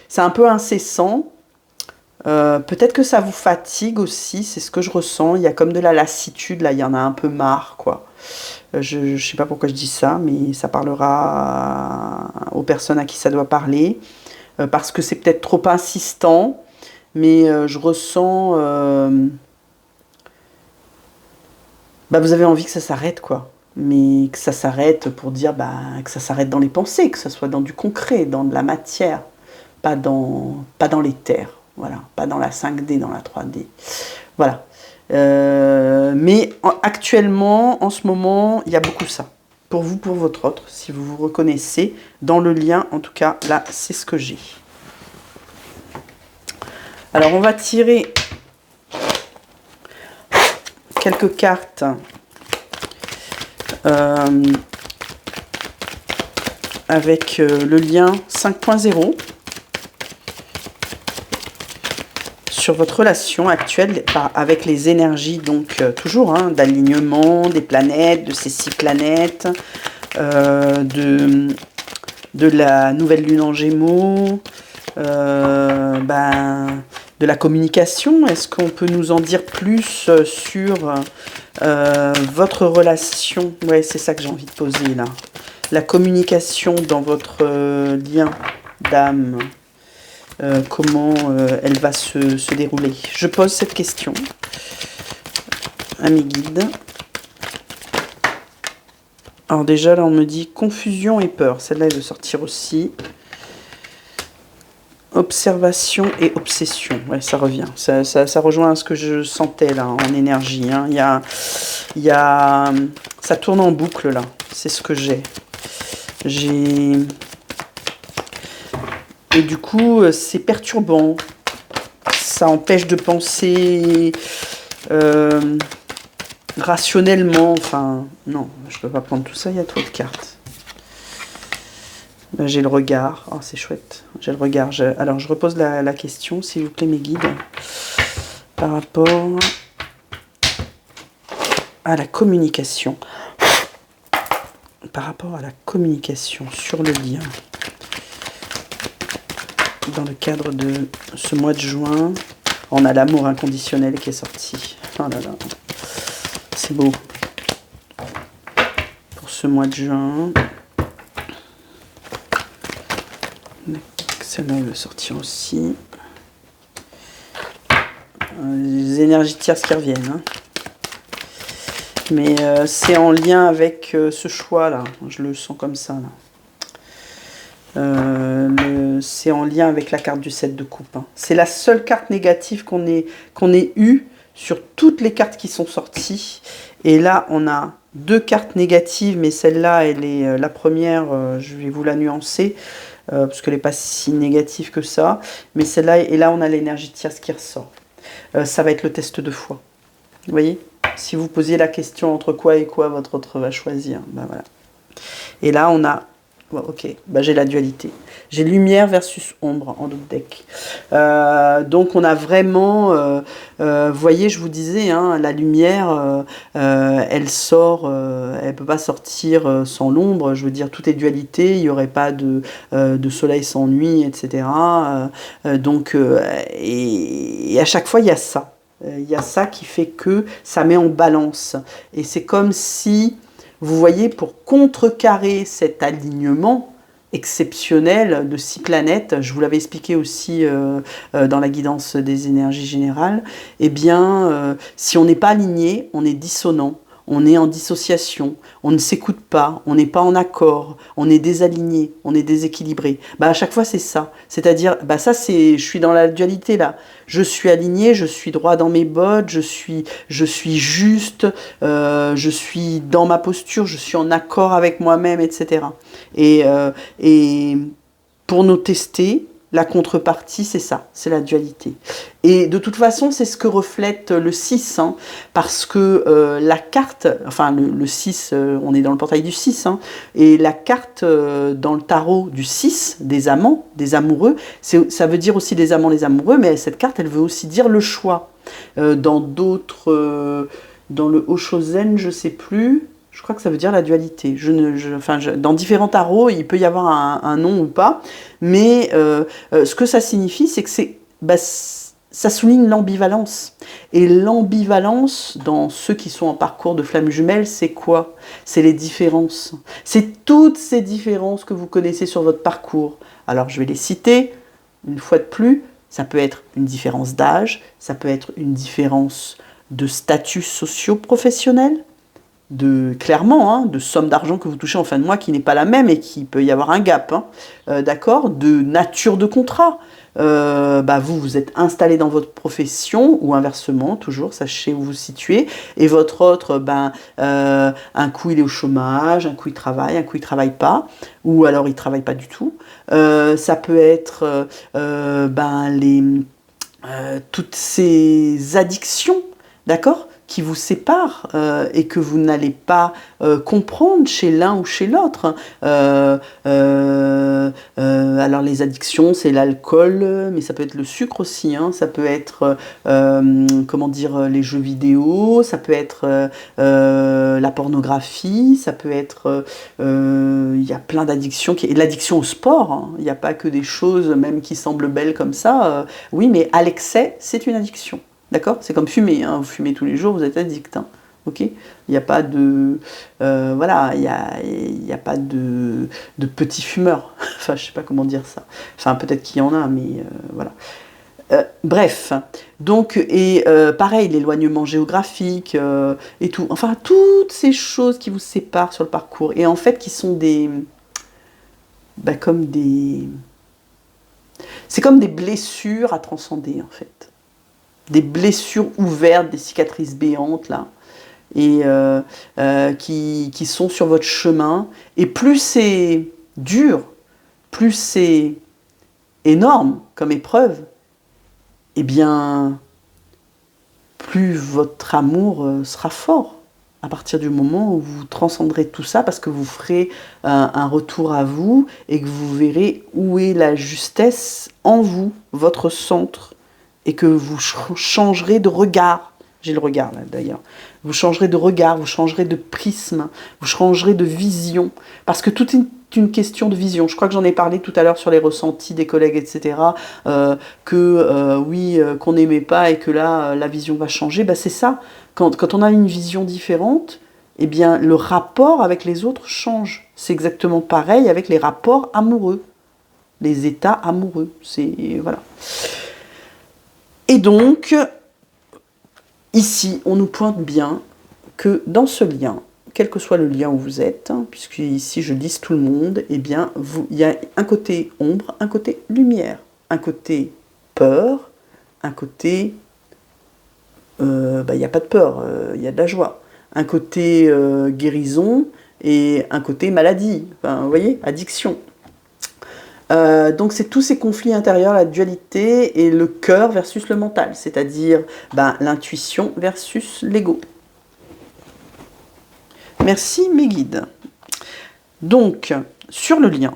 c'est un peu incessant. Peut-être que ça vous fatigue aussi, c'est ce que je ressens. Il y a comme de la lassitude, là, il y en a un peu marre, quoi. Je ne sais pas pourquoi je dis ça, mais ça parlera aux personnes à qui ça doit parler. Parce que c'est peut-être trop insistant, mais je ressens... vous avez envie que ça s'arrête, quoi. Mais que ça s'arrête pour dire que ça s'arrête dans les pensées, que ça soit dans du concret, dans de la matière, pas dans les terres. Voilà, pas dans la 5D, dans la 3D. Voilà. Actuellement, en ce moment, il y a beaucoup ça. Pour vous, pour votre autre, si vous vous reconnaissez dans le lien, en tout cas, là, c'est ce que j'ai. Alors, on va tirer quelques cartes avec le lien 5.0 sur votre relation actuelle avec les énergies, donc toujours d'alignement des planètes, de ces 6 planètes, de la nouvelle lune en Gémeaux, de la communication. Est-ce qu'on peut nous en dire plus sur votre relation? Ouais, c'est ça que j'ai envie de poser là. La communication dans votre lien d'âme. Comment elle va se dérouler. Je pose cette question à mes guides. Alors déjà, là, on me dit confusion et peur. Celle-là, elle veut sortir aussi. Observation et obsession. Ouais, ça revient. Ça rejoint à ce que je sentais là, en énergie. Hein. Ça tourne en boucle là. C'est ce que j'ai. Et du coup, c'est perturbant. Ça empêche de penser rationnellement. Enfin, non, je ne peux pas prendre tout ça, il y a trop de cartes. J'ai le regard. Oh, c'est chouette. J'ai le regard. Alors, je repose la question, s'il vous plaît, mes guides. Par rapport à la communication. Par rapport à la communication sur le lien. Dans le cadre de ce mois de juin, on a l'amour inconditionnel qui est sorti. Oh là là, c'est beau. Pour ce mois de juin, celle-là elle veut sortir aussi. Les énergies tierces qui reviennent. Hein. Mais c'est en lien avec ce choix-là. Je le sens comme ça, là. C'est en lien avec la carte du 7 de coupe. Hein. C'est la seule carte négative qu'on ait eue sur toutes les cartes qui sont sorties. Et là, on a 2 cartes négatives, mais celle-là, elle est la première, je vais vous la nuancer, parce qu'elle n'est pas si négative que ça. Mais celle-là, et là, on a l'énergie de tierce qui ressort. Ça va être le test de foi. Vous voyez? Si vous posiez la question entre quoi et quoi, votre autre va choisir. Ben voilà. Et là, on a... Ok, ben j'ai la dualité. J'ai lumière versus ombre en d'autres decks. Donc on a vraiment... vous voyez, je vous disais, hein, la lumière, elle sort... elle ne peut pas sortir sans l'ombre. Je veux dire, tout est dualité. Il n'y aurait pas de soleil sans nuit, etc. Et à chaque fois, il y a ça. Il y a ça qui fait que ça met en balance. Et c'est comme si, vous voyez, pour contrecarrer cet alignement exceptionnel de 6 planètes, je vous l'avais expliqué aussi dans la guidance des énergies générales, eh bien, si on n'est pas aligné, on est dissonant. On est en dissociation, on ne s'écoute pas, on n'est pas en accord, on est désaligné, on est déséquilibré. Bah, à chaque fois, c'est ça. C'est-à-dire, bah, ça, je suis dans la dualité là. Je suis aligné, je suis droit dans mes bottes, je suis juste, je suis dans ma posture, je suis en accord avec moi-même, etc. Et pour nous tester, la contrepartie, c'est ça, c'est la dualité. Et de toute façon, c'est ce que reflète le 6, hein, parce que la carte, enfin le 6, on est dans le portail du 6, hein, et la carte dans le tarot du 6, des amants, des amoureux, ça veut dire aussi des amants, les amoureux, mais cette carte, elle veut aussi dire le choix. Dans d'autres, dans le Oshozen, je sais plus... Je crois que ça veut dire la dualité. Dans différents tarots, il peut y avoir un nom ou pas. Mais ce que ça signifie, c'est que ça souligne l'ambivalence. Et l'ambivalence, dans ceux qui sont en parcours de flammes jumelles, c'est quoi? C'est les différences. C'est toutes ces différences que vous connaissez sur votre parcours. Alors, je vais les citer une fois de plus. Ça peut être une différence d'âge, ça peut être une différence de statut socio-professionnel, clairement, hein, de somme d'argent que vous touchez en fin de mois qui n'est pas la même et qui peut y avoir un gap, hein, d'accord, de nature de contrat. Vous êtes installé dans votre profession, ou inversement, toujours, sachez où vous vous situez, et votre autre, un coup il est au chômage, un coup il travaille, un coup il travaille pas, ou alors il travaille pas du tout. Ça peut être toutes ces addictions, d'accord, qui vous séparent et que vous n'allez pas comprendre chez l'un ou chez l'autre. Alors les addictions, c'est l'alcool, mais ça peut être le sucre aussi, hein, ça peut être les jeux vidéo, ça peut être la pornographie, ça peut être... Il y a plein d'addictions, l'addiction au sport, hein, il n'y a pas que des choses même qui semblent belles comme ça, oui, mais à l'excès, c'est une addiction. D'accord? C'est comme fumer, hein. Vous fumez tous les jours, vous êtes addict. Hein. Ok? Il n'y a pas de... il n'y a pas de petits fumeurs. Enfin, je ne sais pas comment dire ça. Enfin, peut-être qu'il y en a, mais voilà. Bref. Donc, et pareil, l'éloignement géographique et tout. Enfin, toutes ces choses qui vous séparent sur le parcours. Et en fait, qui sont comme des... C'est comme des blessures à transcender, en fait. Des blessures ouvertes, des cicatrices béantes, là, et qui sont sur votre chemin. Et plus c'est dur, plus c'est énorme comme épreuve, eh bien, plus votre amour sera fort à partir du moment où vous transcenderez tout ça, parce que vous ferez un retour à vous et que vous verrez où est la justesse en vous, votre centre, et que vous changerez de regard. J'ai le regard là d'ailleurs. Vous changerez de regard, vous changerez de prisme, vous changerez de vision. Parce que tout est une question de vision. Je crois que j'en ai parlé tout à l'heure sur les ressentis des collègues, etc. Qu'on n'aimait pas et que là, la vision va changer. C'est ça. Quand on a une vision différente, eh bien, le rapport avec les autres change. C'est exactement pareil avec les rapports amoureux. Les états amoureux. Voilà. Et donc, ici, on nous pointe bien que dans ce lien, quel que soit le lien où vous êtes, hein, puisque ici je lise tout le monde, eh bien, il y a un côté ombre, un côté lumière, un côté peur, un côté... il n'y a pas de peur, il y a de la joie. Un côté guérison et un côté maladie, enfin, vous voyez, addiction. Donc c'est tous ces conflits intérieurs, la dualité et le cœur versus le mental, c'est-à-dire l'intuition versus l'ego. Merci mes guides. Donc, sur le lien,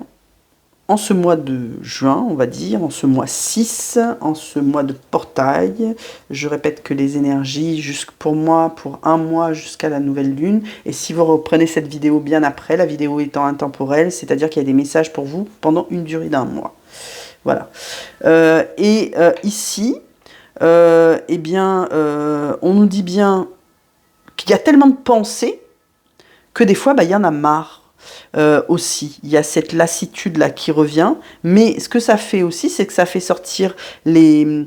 en ce mois de juin, on va dire, en ce mois 6, en ce mois de portail, je répète que les énergies, pour moi, pour un mois jusqu'à la nouvelle lune, et si vous reprenez cette vidéo bien après, la vidéo étant intemporelle, c'est-à-dire qu'il y a des messages pour vous pendant une durée d'un mois. Voilà. Ici, eh bien, on nous dit bien qu'il y a tellement de pensées que des fois, il y en a marre. Aussi, il y a cette lassitude là qui revient, mais ce que ça fait aussi, c'est que ça fait sortir du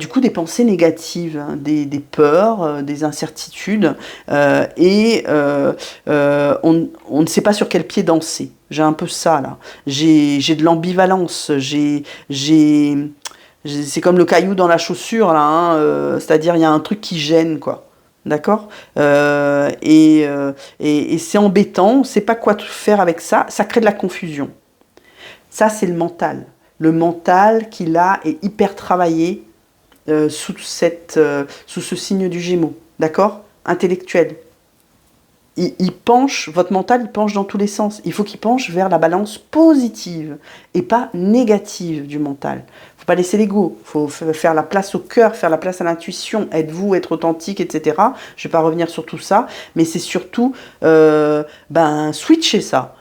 coup des pensées négatives, hein, des peurs, des incertitudes, on ne sait pas sur quel pied danser. J'ai un peu ça là, j'ai de l'ambivalence, c'est comme le caillou dans la chaussure là, hein, c'est-à-dire il y a un truc qui gêne quoi. D'accord, et c'est embêtant, on ne sait pas quoi faire avec ça, ça crée de la confusion. Ça, c'est le mental. Le mental qui, là, est hyper travaillé sous ce signe du Gémeaux. D'accord, intellectuel. Il penche, votre mental, il penche dans tous les sens. Il faut qu'il penche vers la balance positive et pas négative du mental. Il ne faut pas laisser l'ego. Il faut faire la place au cœur, faire la place à l'intuition. Êtes-vous, être authentique, etc. Je ne vais pas revenir sur tout ça, mais c'est surtout switcher ça.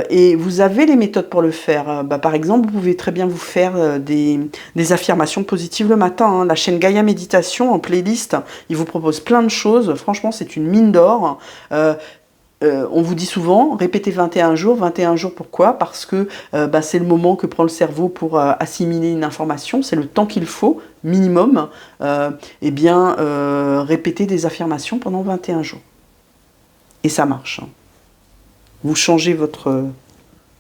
Et vous avez les méthodes pour le faire. Par exemple, vous pouvez très bien vous faire des affirmations positives le matin. Hein. La chaîne Gaïa Méditation en playlist, il vous propose plein de choses. Franchement, c'est une mine d'or. On vous dit souvent, répétez 21 jours. 21 jours, pourquoi? Parce que c'est le moment que prend le cerveau pour assimiler une information. C'est le temps qu'il faut, minimum. Répétez des affirmations pendant 21 jours. Et ça marche. Hein. Vous changez votre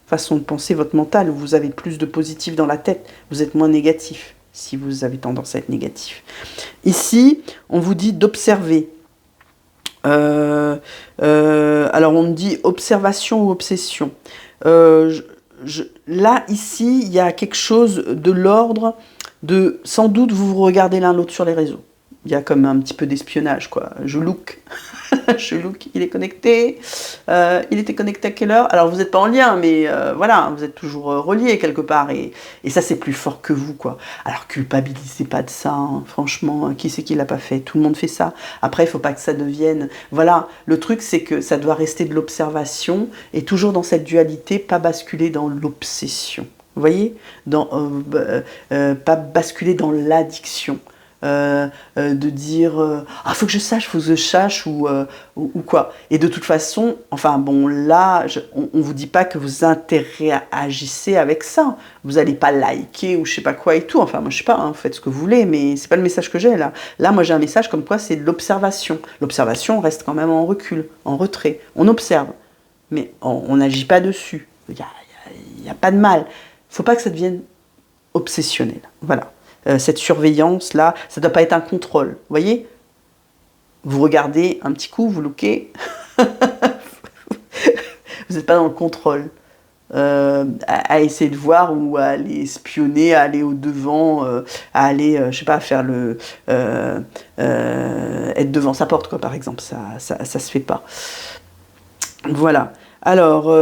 façon de penser, votre mental, vous avez plus de positif dans la tête, vous êtes moins négatif, si vous avez tendance à être négatif. Ici, on vous dit d'observer. Alors, on me dit observation ou obsession. Là, ici, il y a quelque chose de l'ordre de, sans doute, vous vous regardez l'un l'autre sur les réseaux. Il y a comme un petit peu d'espionnage, quoi. Je look. Je look, il est connecté. Il était connecté à quelle heure? Alors, vous n'êtes pas en lien, mais voilà, vous êtes toujours reliés quelque part. Et ça, c'est plus fort que vous, quoi. Alors, culpabilisez pas de ça, hein. Franchement, qui c'est qui l'a pas fait? Tout le monde fait ça. Après, il faut pas que ça devienne... Voilà, le truc, c'est que ça doit rester de l'observation et toujours dans cette dualité, pas basculer dans l'obsession. Vous voyez? Pas basculer dans l'addiction. De dire faut que je sache, faut que je sache ou quoi. Et de toute façon, enfin bon, là, on vous dit pas que vous interagissez avec ça. Vous n'allez pas liker ou je sais pas quoi et tout. Enfin, moi je sais pas, hein, faites ce que vous voulez, mais c'est pas le message que j'ai là. Là, moi j'ai un message comme quoi c'est de l'observation. L'observation reste quand même en recul, en retrait. On observe, mais on n'agit pas dessus. Il y a pas de mal. Faut pas que ça devienne obsessionnel. Voilà. Cette surveillance-là, ça ne doit pas être un contrôle. Vous voyez? Vous regardez un petit coup, vous lookez. Vous n'êtes pas dans le contrôle. À essayer de voir ou à aller espionner, à aller au-devant, à aller, je sais pas, faire le... être devant sa porte, quoi, par exemple. Ça se fait pas. Voilà. Alors,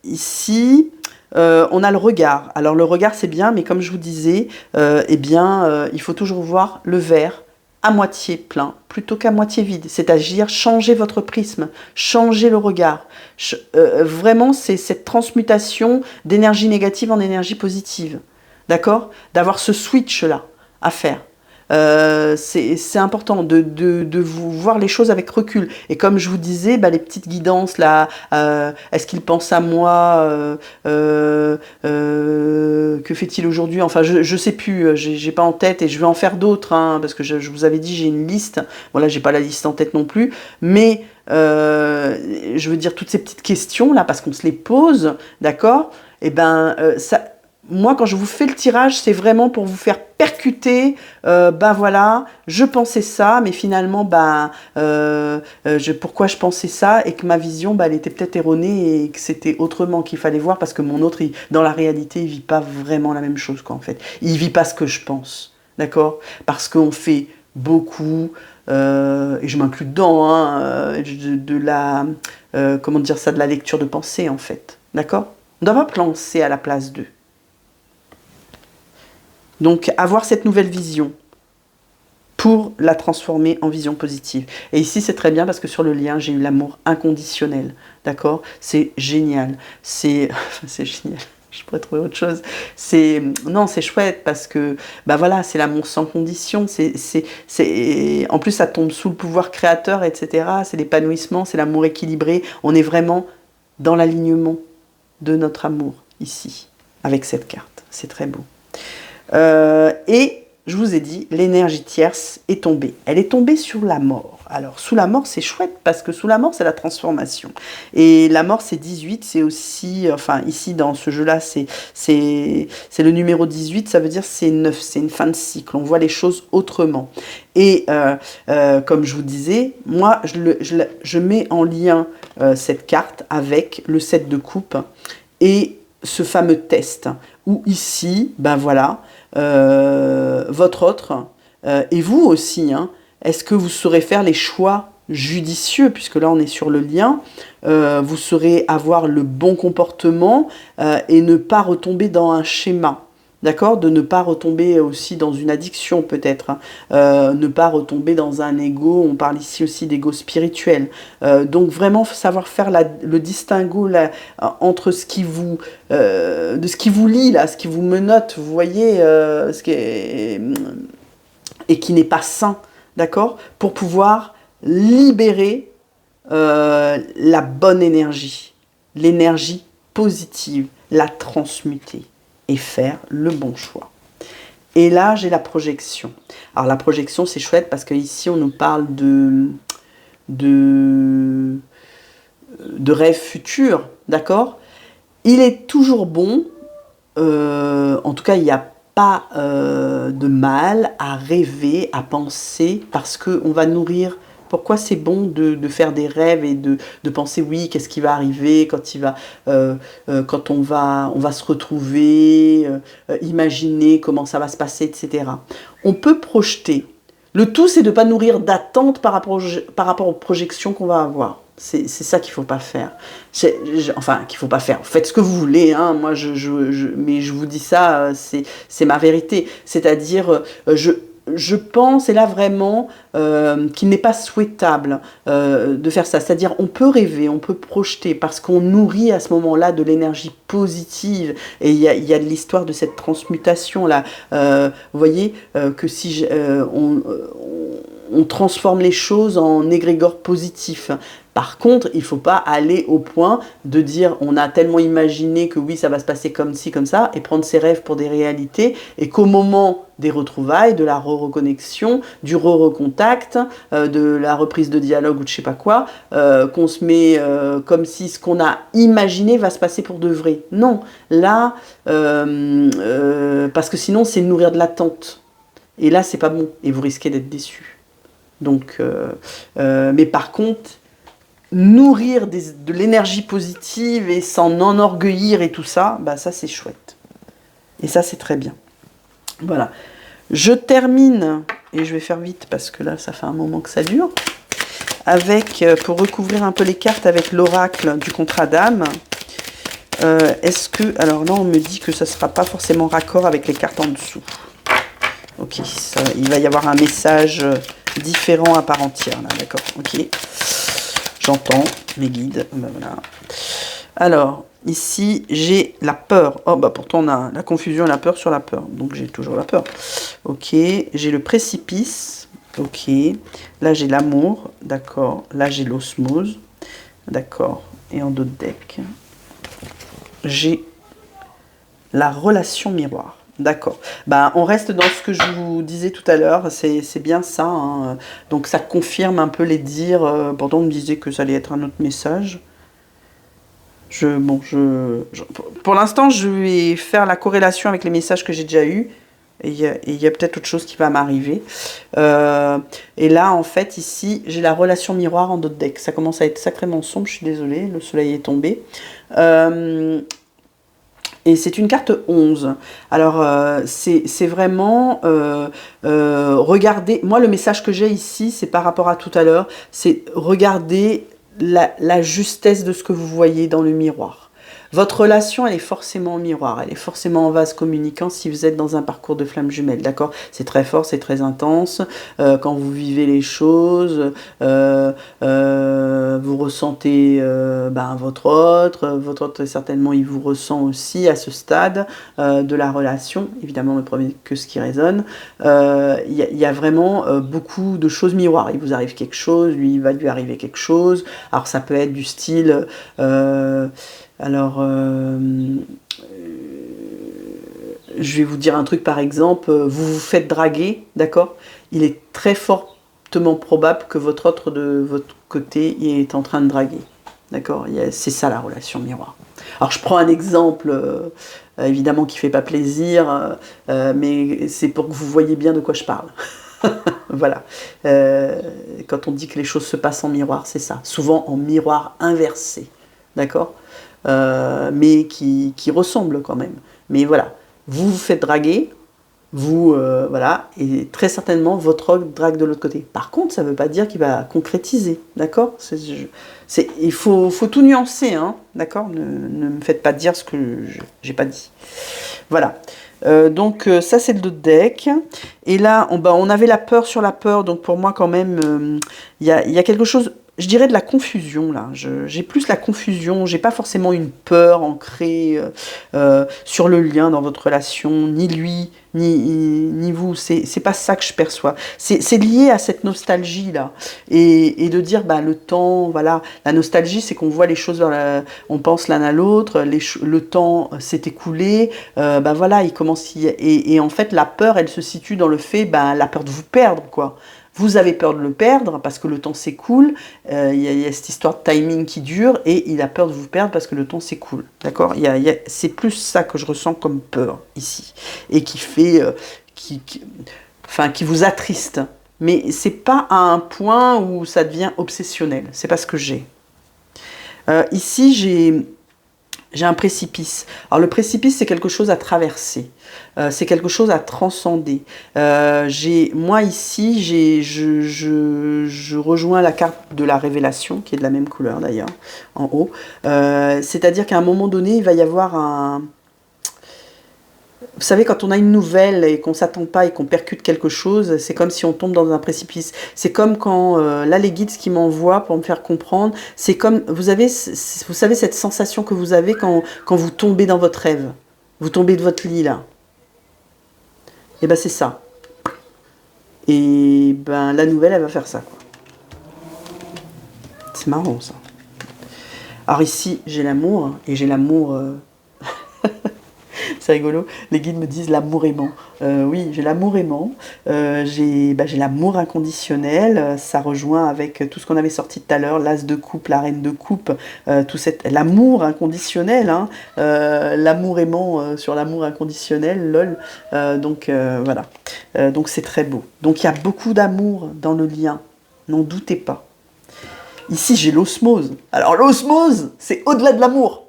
ici... on a le regard. Alors le regard c'est bien, mais comme je vous disais, il faut toujours voir le verre à moitié plein plutôt qu'à moitié vide. C'est-à-dire changer votre prisme, changer le regard. Vraiment, c'est cette transmutation d'énergie négative en énergie positive. D'accord? D'avoir ce switch-là à faire. c'est important de vous voir les choses avec recul. Et comme je vous disais, bah, les petites guidances là, est-ce qu'il pense à moi, que fait-il aujourd'hui, enfin je sais plus, j'ai pas en tête et je vais en faire d'autres, hein, parce que je vous avais dit j'ai une liste, voilà, j'ai pas la liste en tête non plus, mais je veux dire toutes ces petites questions là, parce qu'on se les pose, d'accord, et ben ça, moi quand je vous fais le tirage, c'est vraiment pour vous faire percuter, ben voilà, je pensais ça, mais finalement, pourquoi je pensais ça, et que ma vision, elle était peut-être erronée, et que c'était autrement qu'il fallait voir, parce que mon autre, dans la réalité, il vit pas vraiment la même chose, quoi, en fait. Il vit pas ce que je pense, d'accord? Parce qu'on fait beaucoup, et je m'inclus dedans, hein, de la, comment dire ça, de la lecture de pensée, en fait, d'accord? On ne doit pas penser à la place d'eux. Donc, avoir cette nouvelle vision pour la transformer en vision positive. Et ici, c'est très bien parce que sur le lien, j'ai eu l'amour inconditionnel. D'accord? C'est génial. C'est génial. Je pourrais trouver autre chose. Non, c'est chouette parce que, bah voilà, c'est l'amour sans condition. En plus, ça tombe sous le pouvoir créateur, etc. C'est l'épanouissement, c'est l'amour équilibré. On est vraiment dans l'alignement de notre amour ici, avec cette carte. C'est très beau. Et je vous ai dit, l'énergie tierce est tombée. Elle est tombée sur la mort. Alors, sous la mort, c'est chouette parce que sous la mort, c'est la transformation. Et la mort, c'est 18, c'est aussi, enfin, ici, dans ce jeu-là, c'est le numéro 18, ça veut dire c'est 9, c'est une fin de cycle. On voit les choses autrement. Et comme je vous disais, moi, je mets en lien cette carte avec le 7 de coupe et ce fameux test, où ici, ben voilà, votre autre, et vous aussi, hein, est-ce que vous saurez faire les choix judicieux, puisque là on est sur le lien, vous saurez avoir le bon comportement et ne pas retomber dans un schéma, d'accord, de ne pas retomber aussi dans une addiction peut-être, hein, ne pas retomber dans un ego, on parle ici aussi d'ego spirituel, donc vraiment savoir faire le distinguo là, entre ce qui vous, de ce qui vous lie là, ce qui vous menotte, vous voyez, ce qui est, et qui n'est pas sain, d'accord, pour pouvoir libérer la bonne énergie, l'énergie positive, la transmuter et faire le bon choix. Et là, j'ai la projection. Alors la projection, c'est chouette parce qu'ici, on nous parle de rêves futurs, d'accord? Il est toujours bon, en tout cas, il n'y a pas de mal à rêver, à penser, parce qu'on va nourrir. Pourquoi c'est bon de faire des rêves et de penser, oui, qu'est-ce qui va arriver quand, quand on va se retrouver, imaginer comment ça va se passer, etc. On peut projeter. Le tout, c'est de ne pas nourrir d'attente par rapport aux projections qu'on va avoir. C'est ça qu'il ne faut pas faire. Enfin, qu'il ne faut pas faire. Faites ce que vous voulez, hein. Moi, mais je vous dis ça, c'est ma vérité. C'est-à-dire, je pense, et là vraiment, qu'il n'est pas souhaitable de faire ça. C'est-à-dire, on peut rêver, on peut projeter, parce qu'on nourrit à ce moment-là de l'énergie positive. Et il y a de l'histoire de cette transmutation-là. Vous voyez, que si on transforme les choses en égrégore positif. Par contre, il ne faut pas aller au point de dire on a tellement imaginé que oui, ça va se passer comme ci, comme ça, et prendre ses rêves pour des réalités, et qu'au moment des retrouvailles, de la reconnexion, du recontact, de la reprise de dialogue ou de je sais pas quoi, qu'on se met comme si ce qu'on a imaginé va se passer pour de vrai. Non, là, parce que sinon c'est nourrir de l'attente. Et là, c'est pas bon, et vous risquez d'être déçu. Donc, mais par contre, nourrir de l'énergie positive et s'en enorgueillir et tout ça, bah ça c'est chouette. Et ça c'est très bien. Voilà. Je termine, et je vais faire vite parce que là ça fait un moment que ça dure, avec, pour recouvrir un peu les cartes, avec l'oracle du contrat d'âme. Est-ce que, alors là on me dit que ça ne sera pas forcément raccord avec les cartes en dessous. Ok, il va y avoir un message différent à part entière là, d'accord, ok. J'entends mes guides. Ben voilà. Alors, Ici, j'ai la peur. Oh, bah pourtant, on a la confusion et la peur sur la peur. Donc, j'ai toujours la peur. Ok. J'ai le précipice. Ok. Là, j'ai l'amour. D'accord. Là, j'ai l'osmose. D'accord. Et en d'autres decks, j'ai la relation miroir. D'accord. Bah, on reste dans ce que je vous disais tout à l'heure. C'est bien ça. Hein. Donc, ça confirme un peu les dires. Pourtant, on me disait que ça allait être un autre message. Pour l'instant, je vais faire la corrélation avec les messages que j'ai déjà eus. Et il y a peut-être autre chose qui va m'arriver. Et là, en fait, ici, j'ai la relation miroir en d'autres decks. Ça commence à être sacrément sombre, je suis désolée, le soleil est tombé. Et c'est une carte 11. Alors, c'est vraiment... regarder... Moi, le message que j'ai ici, c'est par rapport à tout à l'heure, c'est regarder la justesse de ce que vous voyez dans le miroir. Votre relation, elle est forcément en miroir, elle est forcément en vase communicant si vous êtes dans un parcours de flamme jumelle, d'accord? C'est très fort, c'est très intense, quand vous vivez les choses, vous ressentez votre autre certainement il vous ressent aussi à ce stade de la relation, évidemment ne prenez que ce qui résonne, y a vraiment beaucoup de choses miroirs, il vous arrive quelque chose, lui il va lui arriver quelque chose, alors ça peut être du style... je vais vous dire un truc par exemple, vous vous faites draguer, d'accord? Il est très fortement probable que votre autre de votre côté est en train de draguer, d'accord? C'est ça la relation miroir. Alors je prends un exemple, évidemment qui ne fait pas plaisir, mais c'est pour que vous voyez bien de quoi je parle. Voilà. Quand on dit que les choses se passent en miroir, c'est ça. Souvent en miroir inversé, d'accord? Mais qui ressemble quand même. Mais voilà, vous vous faites draguer, voilà, et très certainement votre ogre drague de l'autre côté. Par contre, ça ne veut pas dire qu'il va concrétiser, d'accord? Il faut tout nuancer, hein, d'accord? Ne me faites pas dire ce que j'ai pas dit. Voilà. Donc ça c'est le deck. Et là, on avait la peur sur la peur, donc pour moi quand même, il y a quelque chose... Je dirais de la confusion là, j'ai plus la confusion, j'ai pas forcément une peur ancrée sur le lien dans votre relation, ni lui, ni vous, c'est pas ça que je perçois. C'est lié à cette nostalgie là, et de dire bah, le temps, voilà, la nostalgie c'est qu'on voit les choses, on pense l'un à l'autre, le temps s'est écoulé, bah voilà, il commence, et en fait la peur elle se situe dans le fait, bah, la peur de vous perdre quoi. Vous avez peur de le perdre parce que le temps s'écoule, il y a cette histoire de timing qui dure et il a peur de vous perdre parce que le temps s'écoule. D'accord? C'est plus ça que je ressens comme peur ici et qui fait, qui vous attriste. Mais c'est pas à un point où ça devient obsessionnel. C'est pas ce que j'ai. Ici, j'ai un précipice. Alors le précipice, c'est quelque chose à traverser. C'est quelque chose à transcender. Moi ici, je rejoins la carte de la révélation, qui est de la même couleur d'ailleurs, en haut. C'est-à-dire qu'à un moment donné, il va y avoir un... Vous savez, quand on a une nouvelle et qu'on ne s'attend pas et qu'on percute quelque chose, c'est comme si on tombe dans un précipice. C'est comme quand, là, les guides, ce qu'ils m'envoient pour me faire comprendre, c'est comme, vous savez, cette sensation que vous avez quand vous tombez dans votre rêve. Vous tombez de votre lit, là. Et ben c'est ça. Et ben la nouvelle, elle va faire ça, quoi. C'est marrant, ça. Alors ici, j'ai l'amour, et j'ai l'amour... C'est rigolo, les guides me disent l'amour aimant. Oui, j'ai l'amour aimant, j'ai l'amour inconditionnel, ça rejoint avec tout ce qu'on avait sorti tout à l'heure, l'as de coupe, la reine de coupe, l'amour inconditionnel, hein, l'amour aimant sur l'amour inconditionnel, lol. Donc voilà, donc c'est très beau. Donc il y a beaucoup d'amour dans le lien, n'en doutez pas. Ici j'ai l'osmose. Alors l'osmose, c'est au-delà de l'amour.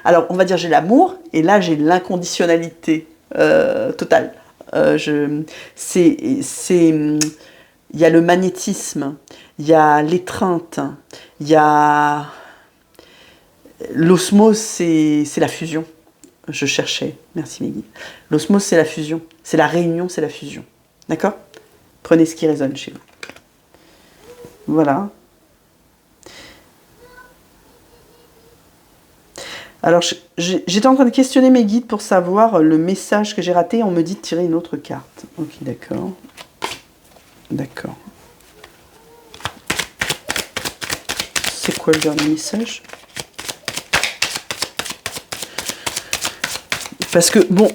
Alors, on va dire j'ai l'amour, et là j'ai l'inconditionnalité totale. Il y a le magnétisme, il y a l'étreinte, il y a... L'osmose, c'est la fusion. Je cherchais, merci Meggy. L'osmose, c'est la fusion. C'est la réunion, c'est la fusion. D'accord? Prenez ce qui résonne chez vous. Voilà. Alors, j'étais en train de questionner mes guides pour savoir le message que j'ai raté. On me dit de tirer une autre carte. Ok, d'accord. D'accord. C'est quoi le dernier message? Parce que, bon,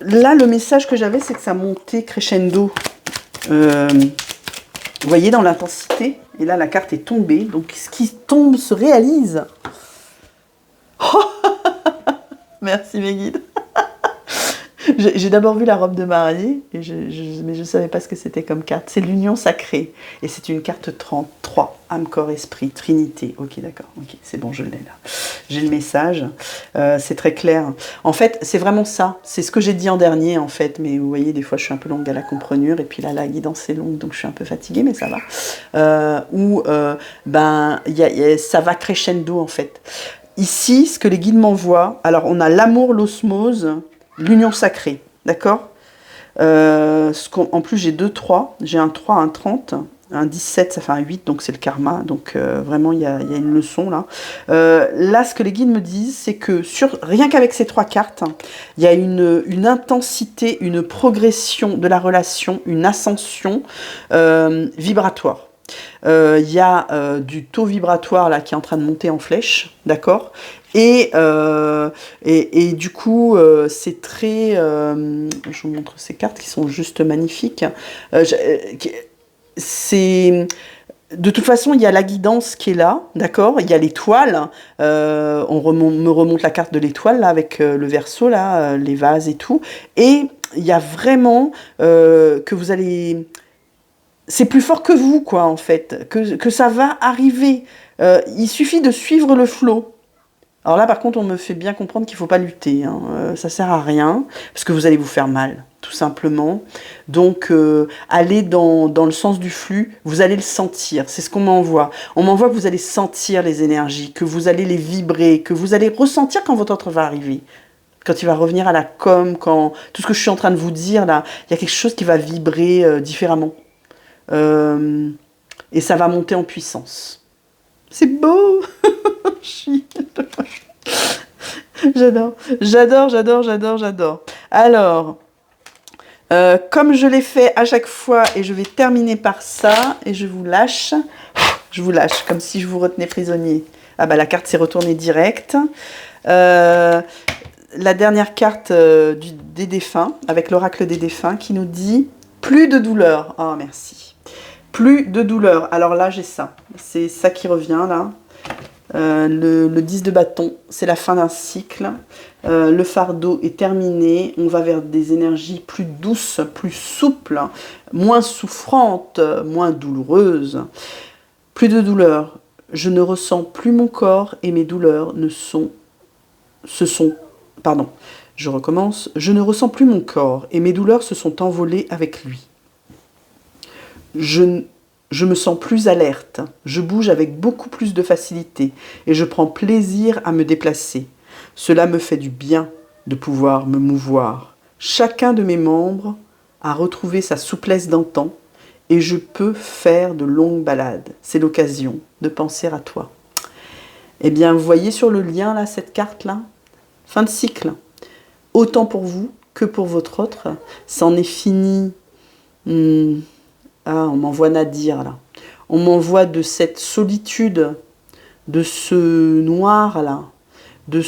là, le message que j'avais, c'est que ça montait crescendo. Vous voyez, dans l'intensité. Et là, la carte est tombée. Donc, ce qui tombe se réalise. Merci, mes guides. J'ai d'abord vu la robe de mariée, mais je ne savais pas ce que c'était comme carte. C'est l'union sacrée. Et c'est une carte 33. Âme, corps, esprit, Trinité. Ok, d'accord. Ok, c'est bon, je l'ai là. J'ai le message. C'est très clair. En fait, c'est vraiment ça. C'est ce que j'ai dit en dernier, en fait. Mais vous voyez, des fois, je suis un peu longue à la comprenure. Et puis là, la guidance est longue, donc je suis un peu fatiguée, mais ça va. Ça va crescendo, en fait. Ici, ce que les guides m'envoient, alors on a l'amour, l'osmose, l'union sacrée, d'accord? En plus, j'ai 2 3, j'ai un 3, un 30, un 17, ça fait un 8, donc c'est le karma, donc vraiment, il y a une leçon là. Là, ce que les guides me disent, c'est que rien qu'avec ces 3 cartes, il y a une intensité, une progression de la relation, une ascension vibratoire. Il y a du taux vibratoire là qui est en train de monter en flèche, d'accord, et du coup, c'est très... je vous montre ces cartes qui sont juste magnifiques. C'est... De toute façon, il y a la guidance qui est là, d'accord. Il y a l'étoile. Me remonte la carte de l'étoile là avec le verso là, les vases et tout. Et il y a vraiment que vous allez... C'est plus fort que vous, quoi, en fait. Que ça va arriver. Il suffit de suivre le flot. Alors là, par contre, on me fait bien comprendre qu'il ne faut pas lutter. Hein. Ça ne sert à rien, parce que vous allez vous faire mal, tout simplement. Donc, allez dans le sens du flux, vous allez le sentir. C'est ce qu'on m'envoie. On m'envoie que vous allez sentir les énergies, que vous allez les vibrer, que vous allez ressentir quand votre autre va arriver. Quand il va revenir à la com, quand tout ce que je suis en train de vous dire, là, il y a quelque chose qui va vibrer différemment. Et ça va monter en puissance. C'est beau. J'adore, j'adore, j'adore, j'adore, j'adore. Alors, comme je l'ai fait à chaque fois, et je vais terminer par ça, et je vous lâche, comme si je vous retenais prisonnier. Ah bah la carte s'est retournée direct. La dernière carte des défunts, avec l'oracle des défunts, qui nous dit « Plus de douleur ». Oh, merci. Plus de douleur. Alors là, j'ai ça. C'est ça qui revient, là. Le 10 de bâton, c'est la fin d'un cycle. Le fardeau est terminé. On va vers des énergies plus douces, plus souples, moins souffrantes, moins douloureuses. Plus de douleur. Je ne ressens plus mon corps et mes douleurs Pardon, je recommence. Je ne ressens plus mon corps et mes douleurs se sont envolées avec lui. Je me sens plus alerte, je bouge avec beaucoup plus de facilité et je prends plaisir à me déplacer. Cela me fait du bien de pouvoir me mouvoir. Chacun de mes membres a retrouvé sa souplesse d'antan et je peux faire de longues balades. C'est l'occasion de penser à toi. Eh bien, vous voyez sur le lien, là, cette carte-là, fin de cycle. Autant pour vous que pour votre autre. C'en est fini. Ah, on m'envoie Nadir, là. On m'envoie de cette solitude, de ce noir, là, de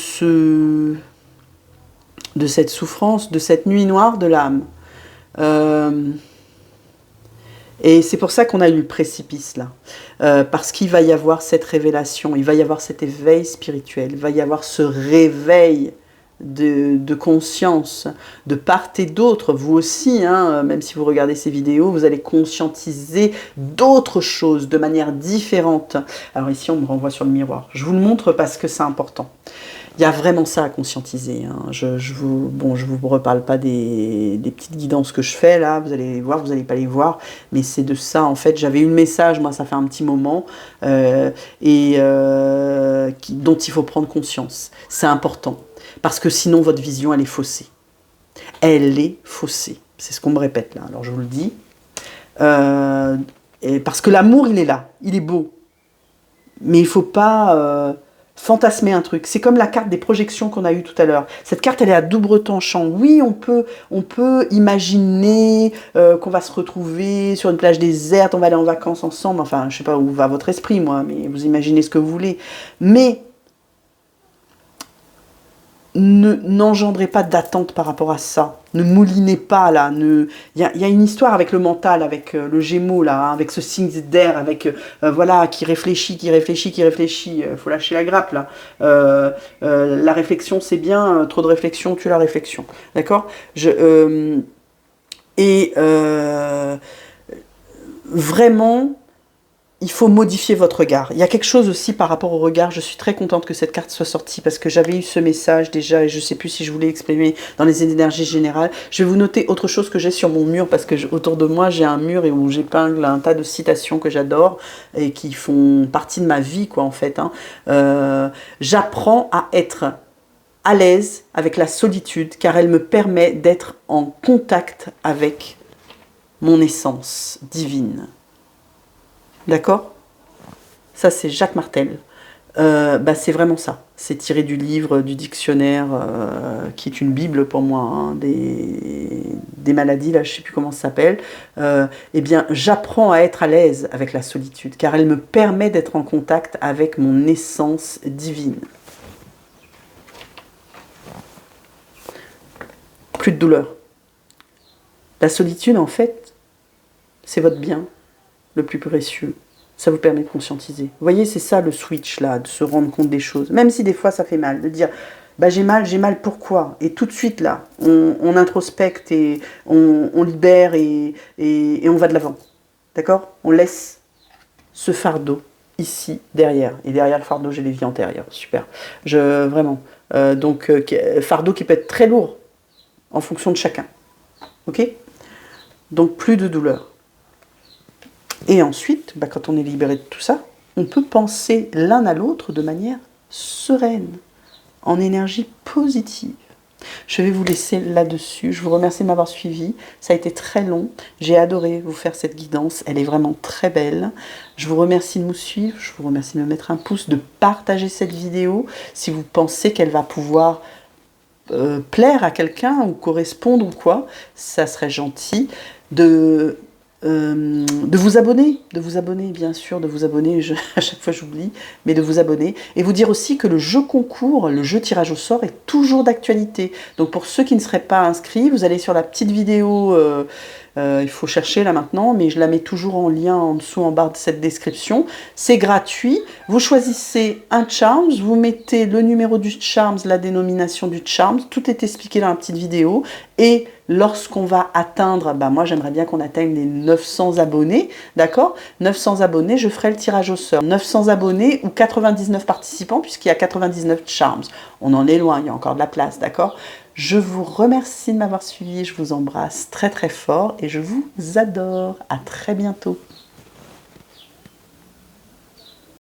cette souffrance, de cette nuit noire de l'âme. Et c'est pour ça qu'on a eu le précipice, là. Parce qu'il va y avoir cette révélation, il va y avoir cet éveil spirituel, il va y avoir ce réveil de conscience de part et d'autre. Vous aussi, hein, même si vous regardez ces vidéos, vous allez conscientiser d'autres choses de manière différente. Alors ici, on me renvoie sur le miroir. Je vous le montre parce que c'est important. Il y a vraiment ça à conscientiser. Hein. Je vous reparle pas des petites guidances que je fais là. Vous allez les voir, vous n'allez pas les voir. Mais c'est de ça, en fait. J'avais eu le message, moi, ça fait un petit moment, dont il faut prendre conscience. C'est important. Parce que sinon, votre vision, elle est faussée. Elle est faussée. C'est ce qu'on me répète là. Alors, je vous le dis. Parce que l'amour, il est là. Il est beau. Mais il ne faut pas fantasmer un truc. C'est comme la carte des projections qu'on a eue tout à l'heure. Cette carte, elle est à double tranchant. Oui, on peut imaginer qu'on va se retrouver sur une plage déserte, on va aller en vacances ensemble. Enfin, je sais pas où va votre esprit, moi, mais vous imaginez ce que vous voulez. Mais n'engendrez pas d'attente par rapport à ça. Ne moulinez pas, là. Il y a une histoire avec le mental, avec le Gémeaux, là, hein, avec ce signe d'air, avec, voilà, qui réfléchit, qui réfléchit, qui réfléchit. Faut lâcher la grappe, là. La réflexion, c'est bien. Trop de réflexion tue la réflexion. D'accord. Vraiment, il faut modifier votre regard. Il y a quelque chose aussi par rapport au regard. Je suis très contente que cette carte soit sortie parce que j'avais eu ce message déjà et je ne sais plus si je voulais exprimer dans les énergies générales. Je vais vous noter autre chose que j'ai sur mon mur parce que autour de moi, j'ai un mur et où j'épingle un tas de citations que j'adore et qui font partie de ma vie, quoi, en fait. Hein. J'apprends à être à l'aise avec la solitude car elle me permet d'être en contact avec mon essence divine. D'accord? Ça, c'est Jacques Martel. C'est vraiment ça. C'est tiré du livre, du dictionnaire, qui est une bible pour moi, hein, des maladies, là, je ne sais plus comment ça s'appelle. Eh bien, j'apprends à être à l'aise avec la solitude, car elle me permet d'être en contact avec mon essence divine. Plus de douleur. La solitude, en fait, c'est votre bien le plus précieux. Ça vous permet de conscientiser. Vous voyez, c'est ça le switch là, de se rendre compte des choses. Même si des fois ça fait mal, de dire bah, j'ai mal, pourquoi? Et tout de suite là, on introspecte et on libère et on va de l'avant. D'accord? On laisse ce fardeau ici, derrière. Et derrière le fardeau, j'ai les vies antérieures. Super. Vraiment. Fardeau qui peut être très lourd en fonction de chacun. Ok? Donc plus de douleur. Et ensuite, quand on est libéré de tout ça, on peut penser l'un à l'autre de manière sereine, en énergie positive. Je vais vous laisser là-dessus. Je vous remercie de m'avoir suivi. Ça a été très long. J'ai adoré vous faire cette guidance. Elle est vraiment très belle. Je vous remercie de nous suivre. Je vous remercie de me mettre un pouce, de partager cette vidéo si vous pensez qu'elle va pouvoir plaire à quelqu'un ou correspondre ou quoi. Ça serait gentil de vous abonner, bien sûr, de vous abonner, à chaque fois j'oublie, mais de vous abonner, et vous dire aussi que le jeu concours, le jeu tirage au sort est toujours d'actualité. Donc pour ceux qui ne seraient pas inscrits, vous allez sur la petite vidéo, il faut chercher là maintenant, mais je la mets toujours en lien en dessous, en barre de cette description. C'est gratuit, vous choisissez un Charms, vous mettez le numéro du Charms, la dénomination du Charms, tout est expliqué dans la petite vidéo, et lorsqu'on va atteindre, moi j'aimerais bien qu'on atteigne les 900 abonnés, d'accord? 900 abonnés, je ferai le tirage au sort. 900 abonnés ou 99 participants, puisqu'il y a 99 charms. On en est loin, il y a encore de la place, d'accord? Je vous remercie de m'avoir suivi, je vous embrasse très très fort et je vous adore. À très bientôt.